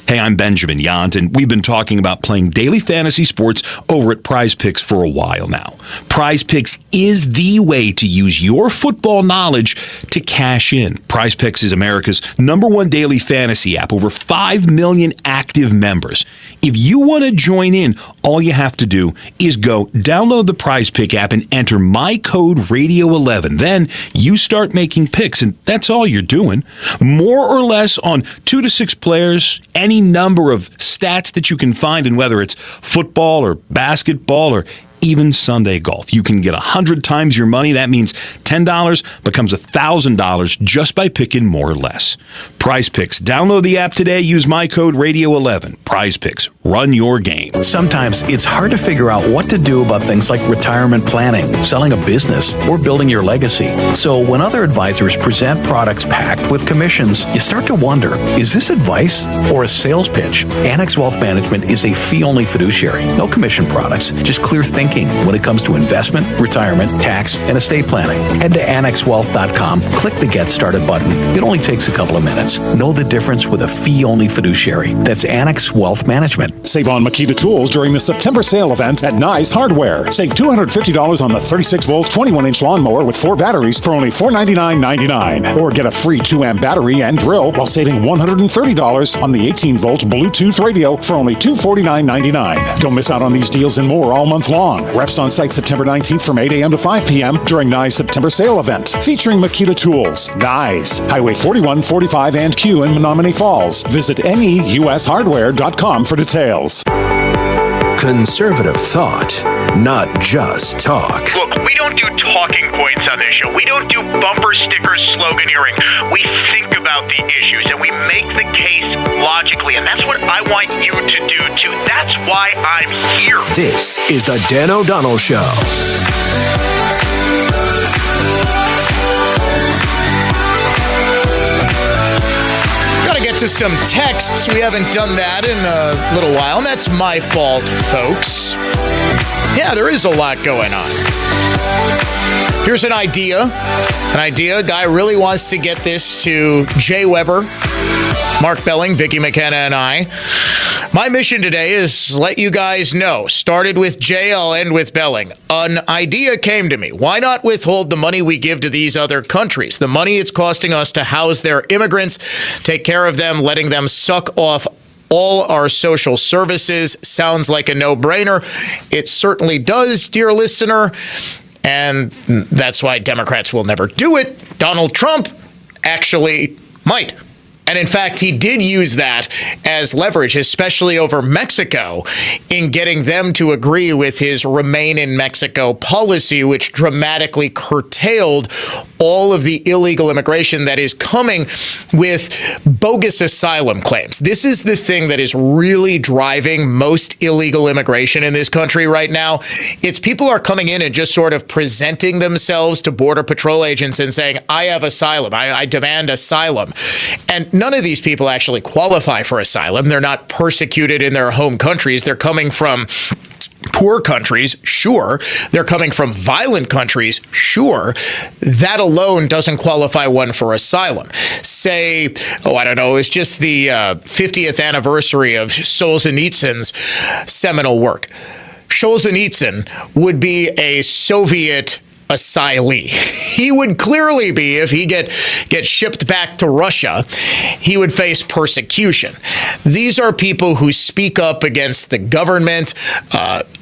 Hey, I'm Benjamin Yant, and we've been talking about playing daily fantasy sports over at Prize Picks for a while now. Prize Picks is the way to use your football knowledge to cash in. Prize Picks is America's #1 daily fantasy app, over 5 million active members. If you want to join in, all you have to do is go download the Prize Pick app and enter my code Radio11. Then you start making picks, and that's all you're doing. More or less on 2 to 6 players, any number of stats that you can find, and whether it's football or basketball or even Sunday golf. You can get 100 times your money. That means $10 becomes $1,000 just by picking more or less. Prize Picks. Download the app today. Use my code Radio11. Prize Picks. Run your game. Sometimes it's hard to figure out what to do about things like retirement planning, selling a business, or building your legacy. So when other advisors present products packed with commissions, you start to wonder, is this advice or a sales pitch? Annex Wealth Management is a fee-only fiduciary. No commission products, just clear thinking thinking when it comes to investment, retirement, tax, and estate planning. Head to annexwealth.com, click the Get Started button. It only takes a couple of minutes. Know the difference with a fee-only fiduciary. That's Annex Wealth Management. Save on Makita tools during the September sale event at Nye Hardware. Save $250 on the 36-volt 21-inch lawnmower with 4 batteries for only $499.99. Or get a free 2-amp battery and drill while saving $130 on the 18-volt Bluetooth radio for only $249.99. Don't miss out on these deals and more all month long. Reps on site September 19th from 8 a.m. to 5 p.m. during Nye's September sale event featuring Makita tools. Nye's, Highway 41, 45, and Q in Menominee Falls. Visit NEUSHardware.com for details. Conservative thought, not just talk. Look, we don't do talking points on this show. We don't do bumper sticker sloganeering. We think about the issues and we make the case logically, and that's what I want you to do too. That's why I'm here. This is the Dan O'Donnell Show. Got to get to some texts. We haven't done that in a little while, and that's my fault, folks. Yeah, there is a lot going on. Here's an idea. A guy really wants to get this to Jay Weber, Mark Belling, Vicki McKenna, and I. My mission today is let you guys know. Started with Jay, I'll end with Belling. An idea came to me. Why not withhold the money we give to these other countries? The money it's costing us to house their immigrants, take care of them, letting them suck off all our social services. Sounds like a no-brainer. It certainly does, dear listener. And that's why Democrats will never do it. Donald Trump actually might. And in fact, he did use that as leverage, especially over Mexico, in getting them to agree with his Remain in Mexico policy, which dramatically curtailed all of the illegal immigration that is coming with bogus asylum claims. This is the thing that is really driving most illegal immigration in this country right now. It's people are coming in and just sort of presenting themselves to Border Patrol agents and saying, I have asylum, I demand asylum. And none of these people actually qualify for asylum. They're not persecuted in their home countries. They're coming from poor countries, sure. They're coming from violent countries, sure. That alone doesn't qualify one for asylum. Say, it's just the 50th anniversary of Solzhenitsyn's seminal work. Solzhenitsyn would be a Soviet asylee. He would clearly be, if he gets shipped back to Russia, he would face persecution. These are people who speak up against the government,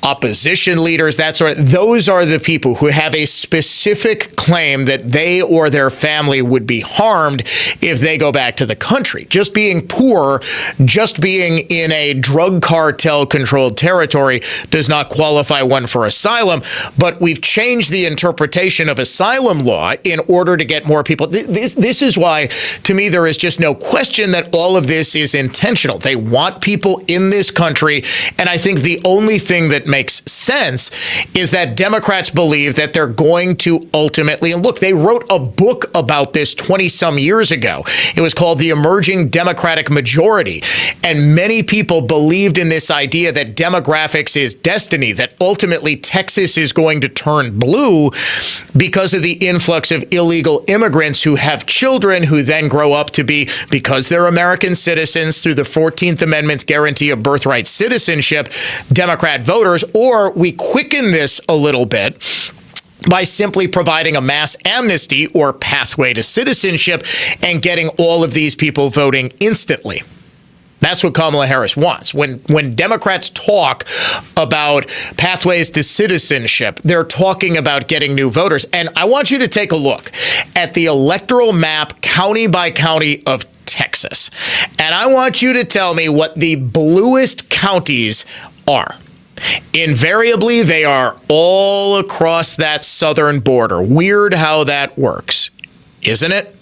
opposition leaders, that sort of. Those are the people who have a specific claim that they or their family would be harmed if they go back to the country. Just being poor, just being in a drug cartel controlled territory does not qualify one for asylum. But we've changed the interpretation of asylum law in order to get more people. This is why, to me, there is just no question that all of this is intentional. They want people in this country, and I think the only thing that makes sense is that Democrats believe that they're going to ultimately, and look, they wrote a book about this 20-some years ago. It was called The Emerging Democratic Majority, and many people believed in this idea that demographics is destiny, that ultimately Texas is going to turn blue because of the influx of illegal immigrants who have children who then grow up to be, because they're American citizens through the 14th Amendment's guarantee of birthright citizenship, Democrat voters. Or we quicken this a little bit by simply providing a mass amnesty or pathway to citizenship and getting all of these people voting instantly. That's what Kamala Harris wants. When Democrats talk about pathways to citizenship, they're talking about getting new voters. And I want you to take a look at the electoral map, county by county, of Texas. And I want you to tell me what the bluest counties are. Invariably, they are all across that southern border. Weird how that works, isn't it?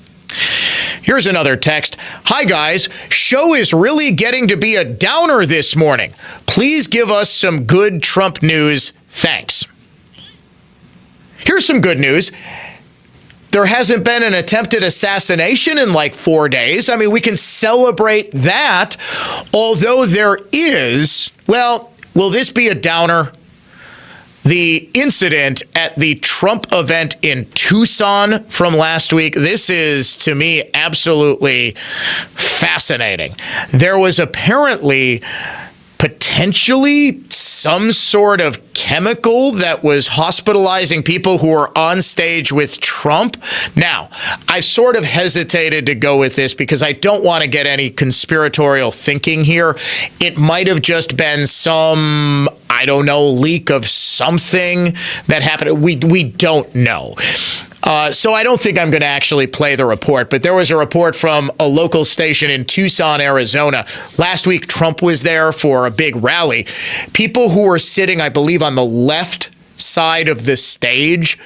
Here's another text. Hi, guys. Show is really getting to be a downer this morning. Please give us some good Trump news. Thanks. Here's some good news. There hasn't been an attempted assassination in like 4 days. I mean, we can celebrate that. Although there is, well, will this be a downer? the incident at the Trump event in Tucson from last week. This is, to me, absolutely fascinating. There was apparently potentially some sort of chemical that was hospitalizing people who were on stage with Trump. Now, I sort of hesitated to go with this because I don't want to get any conspiratorial thinking here. It might have just been some, I don't know, leak of something that happened. We don't know. So I don't think I'm going to actually play the report, but there was a report from a local station in Tucson, Arizona. Last week, Trump was there for a big rally. People who were sitting, I believe, on the left side of the stage,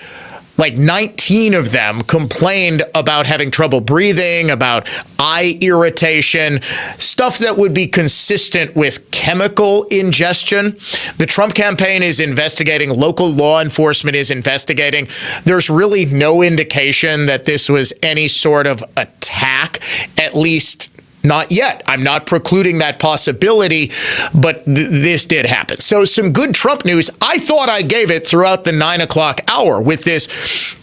like 19 of them complained about having trouble breathing, about eye irritation, stuff that would be consistent with chemical ingestion. The Trump campaign is investigating. Local law enforcement is investigating. There's really no indication that this was any sort of attack, at least not yet. I'm not precluding that possibility, but this did happen. So some good Trump news. I thought I gave it throughout the 9 o'clock hour with this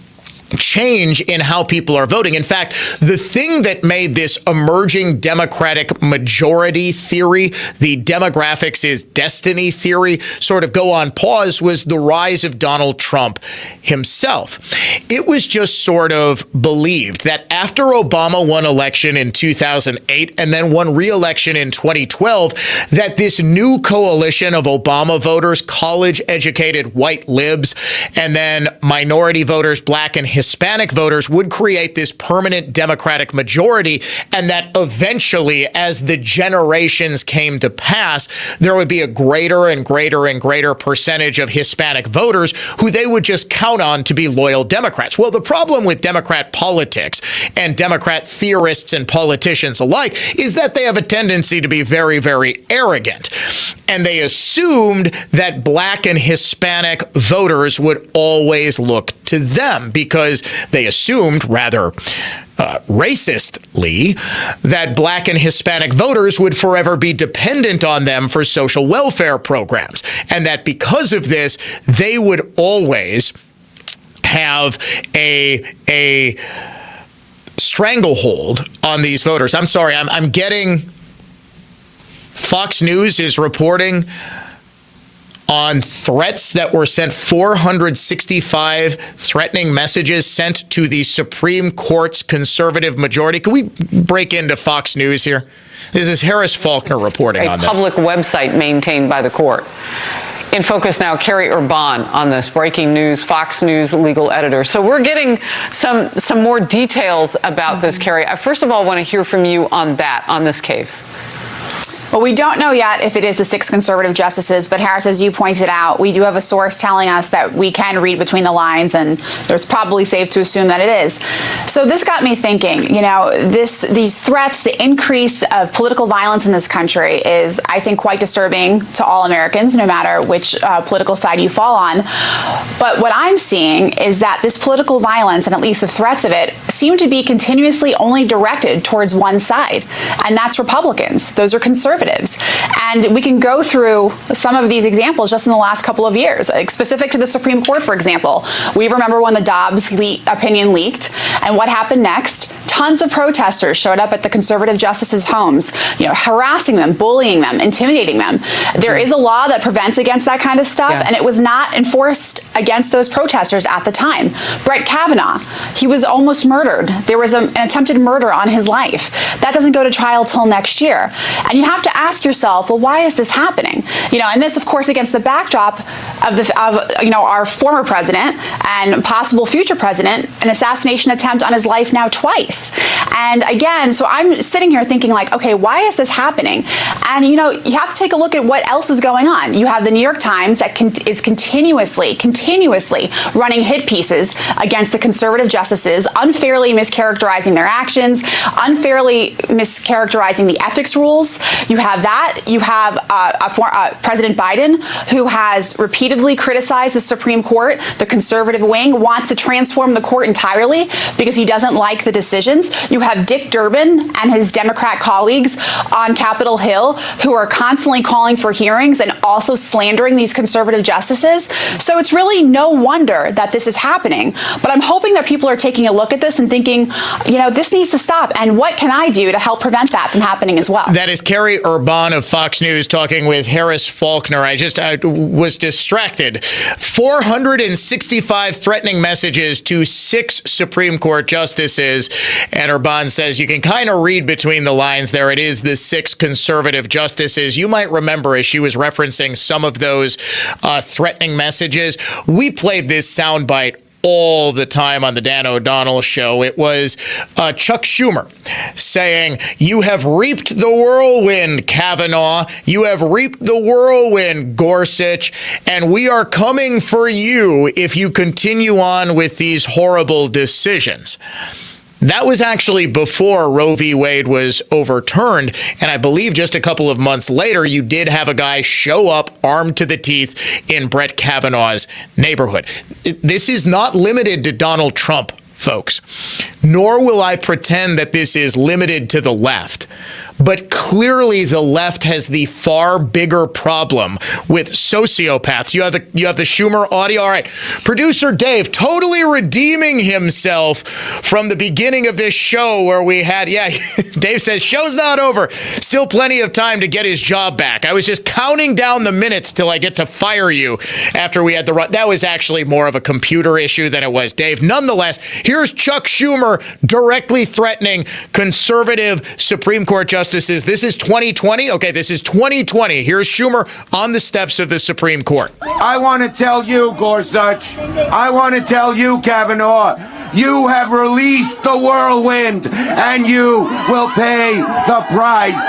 change in how people are voting. In fact, the thing that made this emerging Democratic majority theory, the demographics is destiny theory, sort of go on pause was the rise of Donald Trump himself. It was just sort of believed that after Obama won election in 2008 and then won re-election in 2012, that this new coalition of Obama voters, college-educated white libs, and then minority voters, black and Hispanic voters, would create this permanent Democratic majority, and that eventually, as the generations came to pass, there would be a greater and greater and greater percentage of Hispanic voters who they would just count on to be loyal Democrats. Well, the problem with Democrat politics and Democrat theorists and politicians alike is that they have a tendency to be very, very arrogant. And they assumed that black and Hispanic voters would always look to them because they assumed, rather racistly, that black and Hispanic voters would forever be dependent on them for social welfare programs. And that because of this, they would always have a stranglehold on these voters. I'm sorry, I'm getting... Fox News is reporting on threats that were sent, 465 threatening messages sent to the Supreme Court's conservative majority. Can we break into Fox News here? This is Harris Faulkner reporting on this. A public website maintained by the court. In focus now, Carrie Urban on this breaking news, Fox News legal editor. So we're getting some more details about this, Carrie. I first of all want to hear from you on this case. Well, we don't know yet if it is the 6 conservative justices, but Harris, as you pointed out, we do have a source telling us that we can read between the lines, and it's probably safe to assume that it is. So this got me thinking, these threats, the increase of political violence in this country is, I think, quite disturbing to all Americans, no matter which political side you fall on. But what I'm seeing is that this political violence, and at least the threats of it, seem to be continuously only directed towards one side, and that's Republicans. Those are conservatives. And we can go through some of these examples just in the last couple of years. Like specific to the Supreme Court, for example, we remember when the Dobbs opinion leaked, and what happened next? Tons of protesters showed up at the conservative justices' homes, harassing them, bullying them, intimidating them. There is a law that prevents against that kind of stuff, and it was not enforced against those protesters at the time. Brett Kavanaugh, he was almost murdered. There was an attempted murder on his life. That doesn't go to trial till next year. And you have to ask yourself, well, why is this happening? And this, of course, against the backdrop of our former president and possible future president, an assassination attempt on his life now twice. And again, so I'm sitting here thinking okay, why is this happening? And you have to take a look at what else is going on. You have the New York Times that is continuously running hit pieces against the conservative justices, unfairly mischaracterizing their actions, unfairly mischaracterizing the ethics rules. You have that. You have President Biden, who has repeatedly criticized the Supreme Court. The conservative wing wants to transform the court entirely because he doesn't like the decisions. You have Dick Durbin and his Democrat colleagues on Capitol Hill who are constantly calling for hearings and also slandering these conservative justices. So it's really no wonder that this is happening. But I'm hoping that people are taking a look at this and thinking, this needs to stop. And what can I do to help prevent that from happening as well? That is Carrie Urban of Fox News talking with Harris Faulkner. I was distracted. 465 threatening messages to 6 Supreme Court justices. And Urban says you can kind of read between the lines there. It is the 6 conservative justices. You might remember as she was referencing some of those threatening messages, we played this soundbite all the time on the Dan O'Donnell show. It was Chuck Schumer saying, "You have reaped the whirlwind, Kavanaugh. You have reaped the whirlwind, Gorsuch, and we are coming for you if you continue on with these horrible decisions." That was actually before Roe v. Wade was overturned. And I believe just a couple of months later, you did have a guy show up armed to the teeth in Brett Kavanaugh's neighborhood. This is not limited to Donald Trump, folks, nor will I pretend that this is limited to the left. But clearly the left has the far bigger problem with sociopaths. You have the Schumer audio. All right. Producer Dave totally redeeming himself from the beginning of this show where we had, Dave says, show's not over. Still plenty of time to get his job back. I was just counting down the minutes till I get to fire you after we had the run. That was actually more of a computer issue than it was Dave. Nonetheless, here's Chuck Schumer directly threatening conservative Supreme Court justices. This is 2020. Okay, this is 2020. Here's Schumer on the steps of the Supreme Court. I want to tell you, Gorsuch, I want to tell you, Kavanaugh, you have released the whirlwind and you will pay the price.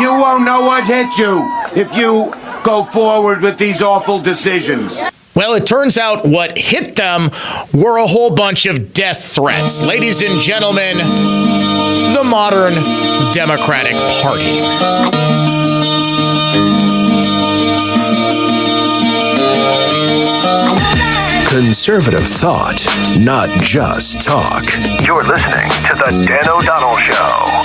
You won't know what hit you if you go forward with these awful decisions. Well, it turns out what hit them were a whole bunch of death threats. Ladies and gentlemen, the modern Democratic Party. Conservative thought, not just talk. You're listening to The Dan O'Donnell Show.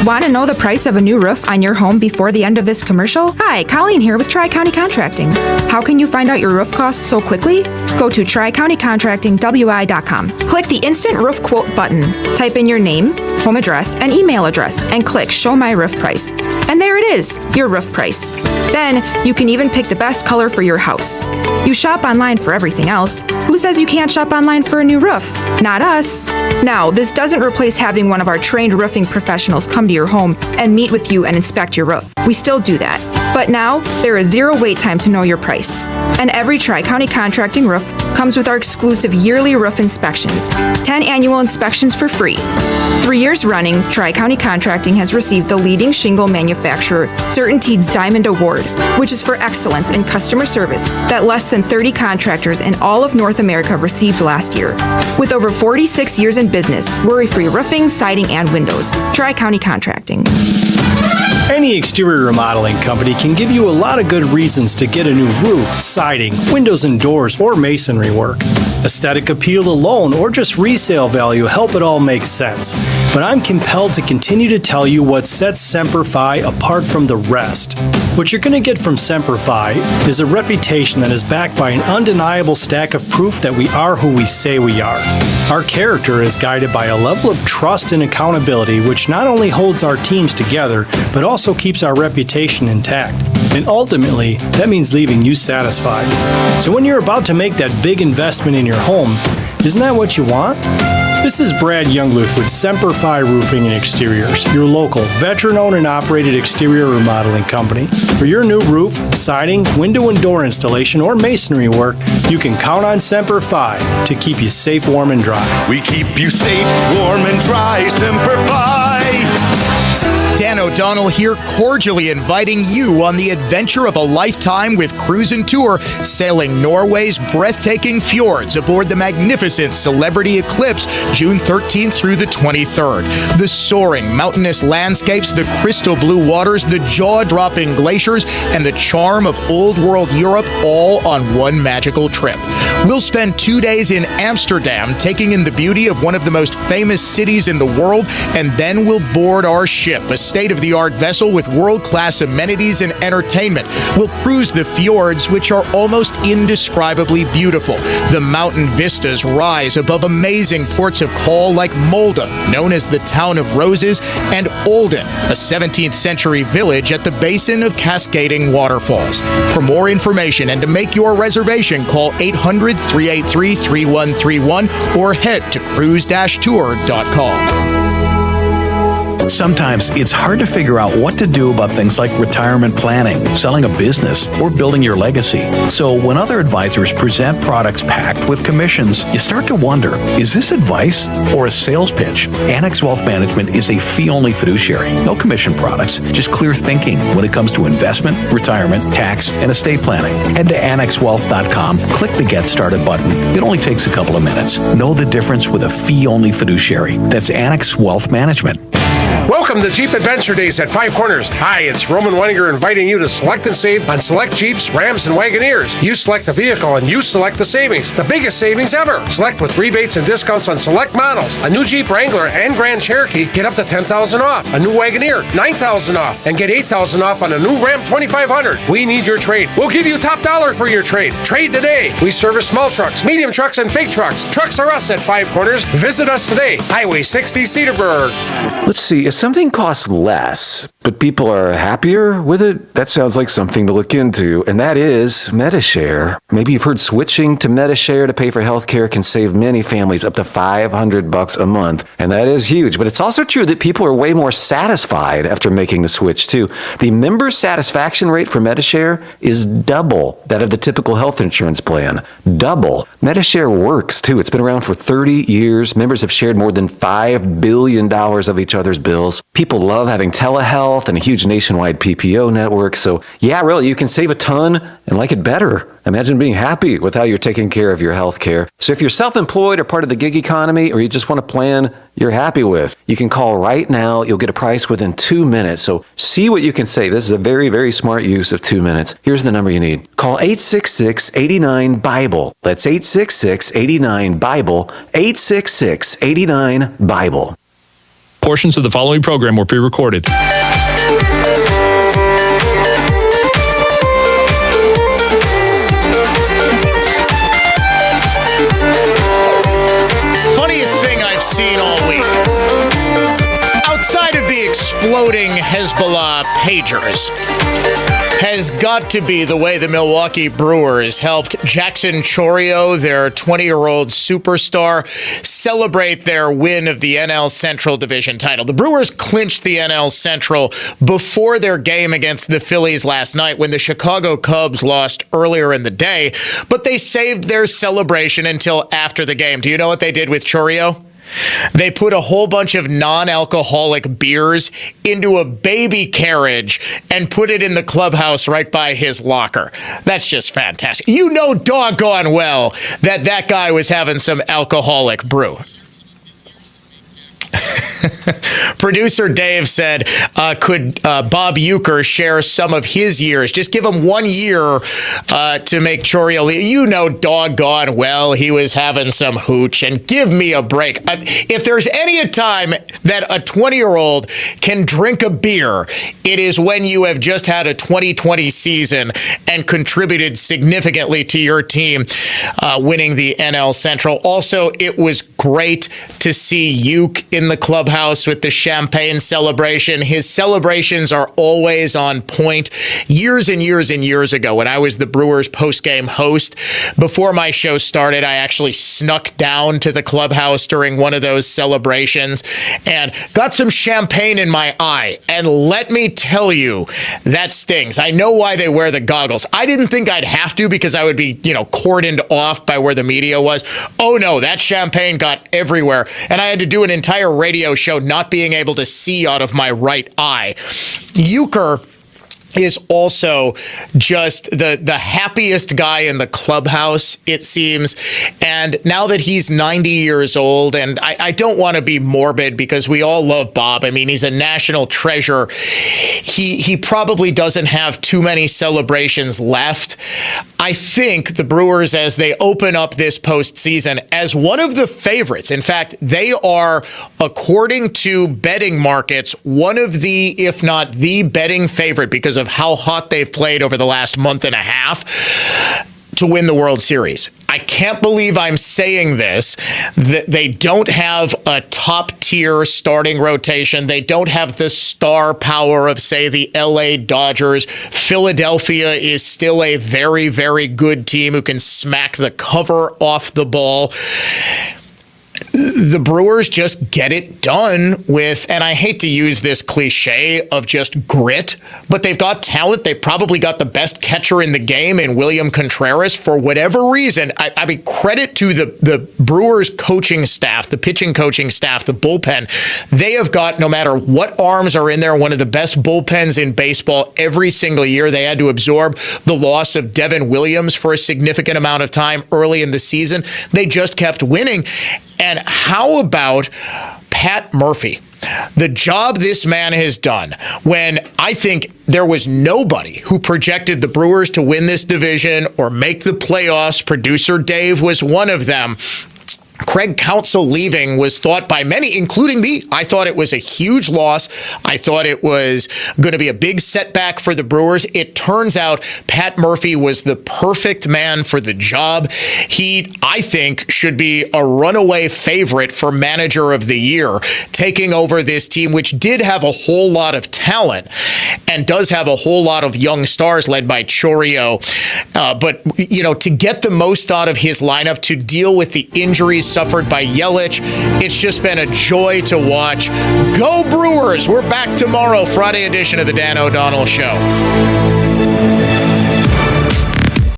Want to know the price of a new roof on your home before the end of this commercial? Hi, Colleen here with Tri-County Contracting. How can you find out your roof cost so quickly? Go to TriCountyContractingWI.com. Click the Instant Roof Quote button. Type in your name, home address, and email address, and click Show My Roof Price. And there it is, your roof price. Then you can even pick the best color for your house. You shop online for everything else. Who says you can't shop online for a new roof? Not us. Now, this doesn't replace having one of our trained roofing professionals come to your home and meet with you and inspect your roof. We still do that. But now, there is zero wait time to know your price. And every Tri-County Contracting roof comes with our exclusive yearly roof inspections. 10 annual inspections for free. 3 years running, Tri-County Contracting has received the leading shingle manufacturer CertainTeed's Diamond Award, which is for excellence in customer service that less than 30 contractors in all of North America received last year. With over 46 years in business, worry-free roofing, siding, and windows. Tri-County Contracting. Any exterior remodeling company can give you a lot of good reasons to get a new roof, siding, windows and doors, or masonry work. Aesthetic appeal alone or just resale value help it all make sense. But I'm compelled to continue to tell you what sets Semper Fi apart from the rest. What you're going to get from Semper Fi is a reputation that is backed by an undeniable stack of proof that we are who we say we are. Our character is guided by a level of trust and accountability which not only holds our teams together, but also keeps our reputation intact. And ultimately, that means leaving you satisfied. So when you're about to make that big investment in your home, isn't that what you want? This is Brad Youngluth with Semper Fi Roofing and Exteriors, your local, veteran-owned and operated exterior remodeling company. For your new roof, siding, window and door installation, or masonry work, you can count on Semper Fi to keep you safe, warm, and dry. We keep you safe, warm, and dry, Semper Fi. Dan O'Donnell here, cordially inviting you on the adventure of a lifetime with Cruise and Tour, sailing Norway's breathtaking fjords aboard the magnificent Celebrity Eclipse, June 13th through the 23rd. The soaring mountainous landscapes, the crystal blue waters, the jaw-dropping glaciers, and the charm of Old World Europe, all on one magical trip. We'll spend 2 days in Amsterdam, taking in the beauty of one of the most famous cities in the world, and then we'll board our ship, a state-of-the-art vessel with world-class amenities and entertainment. We'll cruise the fjords, which are almost indescribably beautiful. The mountain vistas rise above amazing ports of call like Molde, known as the Town of Roses, and Olden, a 17th century village at the basin of cascading waterfalls. For more information and to make your reservation, call 800-383-3131 or head to cruise-tour.com. Sometimes it's hard to figure out what to do about things like retirement planning, selling a business, or building your legacy. So when other advisors present products packed with commissions, you start to wonder, is this advice or a sales pitch? Annex Wealth Management is a fee-only fiduciary. No commission products, just clear thinking when it comes to investment, retirement, tax, and estate planning. Head to annexwealth.com, click the Get Started button. It only takes a couple of minutes. Know the difference with a fee-only fiduciary. That's Annex Wealth Management. Welcome to Jeep Adventure Days at Five Corners. Hi, it's Roman Weininger inviting you to select and save on select Jeeps, Rams, and Wagoneers. You select the vehicle and you select the savings. The biggest savings ever. Select with rebates and discounts on select models. A new Jeep Wrangler and Grand Cherokee get up to $10,000 off. A new Wagoneer, $9,000 off. And get $8,000 off on a new Ram 2500. We need your trade. We'll give you top dollar for your trade. Trade today. We service small trucks, medium trucks, and big trucks. Trucks are us at Five Corners. Visit us today. Highway 60 Cedarburg. Let's see, if something costs less, but people are happier with it, that sounds like something to look into, and that is Medishare. Maybe you've heard switching to Medishare to pay for healthcare can save many families up to $500 a month, and that is huge. But it's also true that people are way more satisfied after making the switch, too. The member satisfaction rate for Medishare is double that of the typical health insurance plan. Double. Medishare works, too. It's been around for 30 years. Members have shared more than $5 billion of each other's bills. People love having telehealth and a huge nationwide PPO network. So yeah, really, you can save a ton and like it better. Imagine being happy with how you're taking care of your health care. So if you're self-employed or part of the gig economy, or you just want a plan you're happy with, you can call right now. You'll get a price within 2 minutes. So see what you can save. This is a very, very smart use of 2 minutes. Here's the number you need. Call 866-89-BIBLE. That's 866-89-BIBLE. 866-89-BIBLE. Portions of the following program were pre-recorded. Funniest thing I've seen all week. Outside of the exploding Hezbollah pagers, has got to be the way the Milwaukee Brewers helped Jackson Chourio, their 20-year-old superstar, celebrate their win of the NL Central Division title. The Brewers clinched the NL Central before their game against the Phillies last night when the Chicago Cubs lost earlier in the day, but they saved their celebration until after the game. Do you know what they did with Chourio? They put a whole bunch of non-alcoholic beers into a baby carriage and put it in the clubhouse right by his locker. That's just fantastic. You know doggone well that guy was having some alcoholic brew. Producer Dave said, could Bob Uecker share some of his years? Just give him 1 year to make Chourio. You know doggone well he was having some hooch, and give me a break. If there's any time that a 20-year-old can drink a beer, it is when you have just had a 2020 season and contributed significantly to your team winning the NL Central. Also, it was great to see Uke in the clubhouse with the champagne celebration. His celebrations are always on point. Years and years and years ago, when I was the Brewers post-game host, before my show started, I actually snuck down to the clubhouse during one of those celebrations and got some champagne in my eye. And let me tell you, that stings. I know why they wear the goggles. I didn't think I'd have to because I would be, cordoned off by where the media was. Oh no, that champagne got everywhere. And I had to do an entire radio show not being able to see out of my right eye. Euchre is also just the happiest guy in the clubhouse, it seems. And now that he's 90 years old, and I don't want to be morbid because we all love Bob. I mean, he's a national treasure. He probably doesn't have too many celebrations left. I think the Brewers, as they open up this postseason, as one of the favorites, in fact, they are, according to betting markets, one of the, if not the betting favorite because of how hot they've played over the last month and a half to win the World Series. I can't believe I'm saying this, that they don't have a top-tier starting rotation. They don't have the star power of, say, the LA Dodgers. Philadelphia is still a very, very good team who can smack the cover off the ball. The Brewers just get it done with, and I hate to use this cliche of just grit, but they've got talent. They've probably got the best catcher in the game in William Contreras for whatever reason. I mean, credit to the Brewers coaching staff, the pitching coaching staff, the bullpen. They have got, no matter what arms are in there, one of the best bullpens in baseball every single year. They had to absorb the loss of Devin Williams for a significant amount of time early in the season. They just kept winning. And how about Pat Murphy? The job this man has done, when I think there was nobody who projected the Brewers to win this division or make the playoffs. Producer Dave was one of them. Craig Counsell leaving was thought by many, including me. I thought it was a huge loss. I thought it was going to be a big setback for the Brewers. It turns out Pat Murphy was the perfect man for the job. He, I think, should be a runaway favorite for manager of the year, taking over this team, which did have a whole lot of talent and does have a whole lot of young stars led by Chourio. But, you know, to get the most out of his lineup, to deal with the injuries suffered by Yelich, it's just been a joy to watch. Go Brewers! We're back tomorrow, Friday edition of the Dan O'Donnell Show.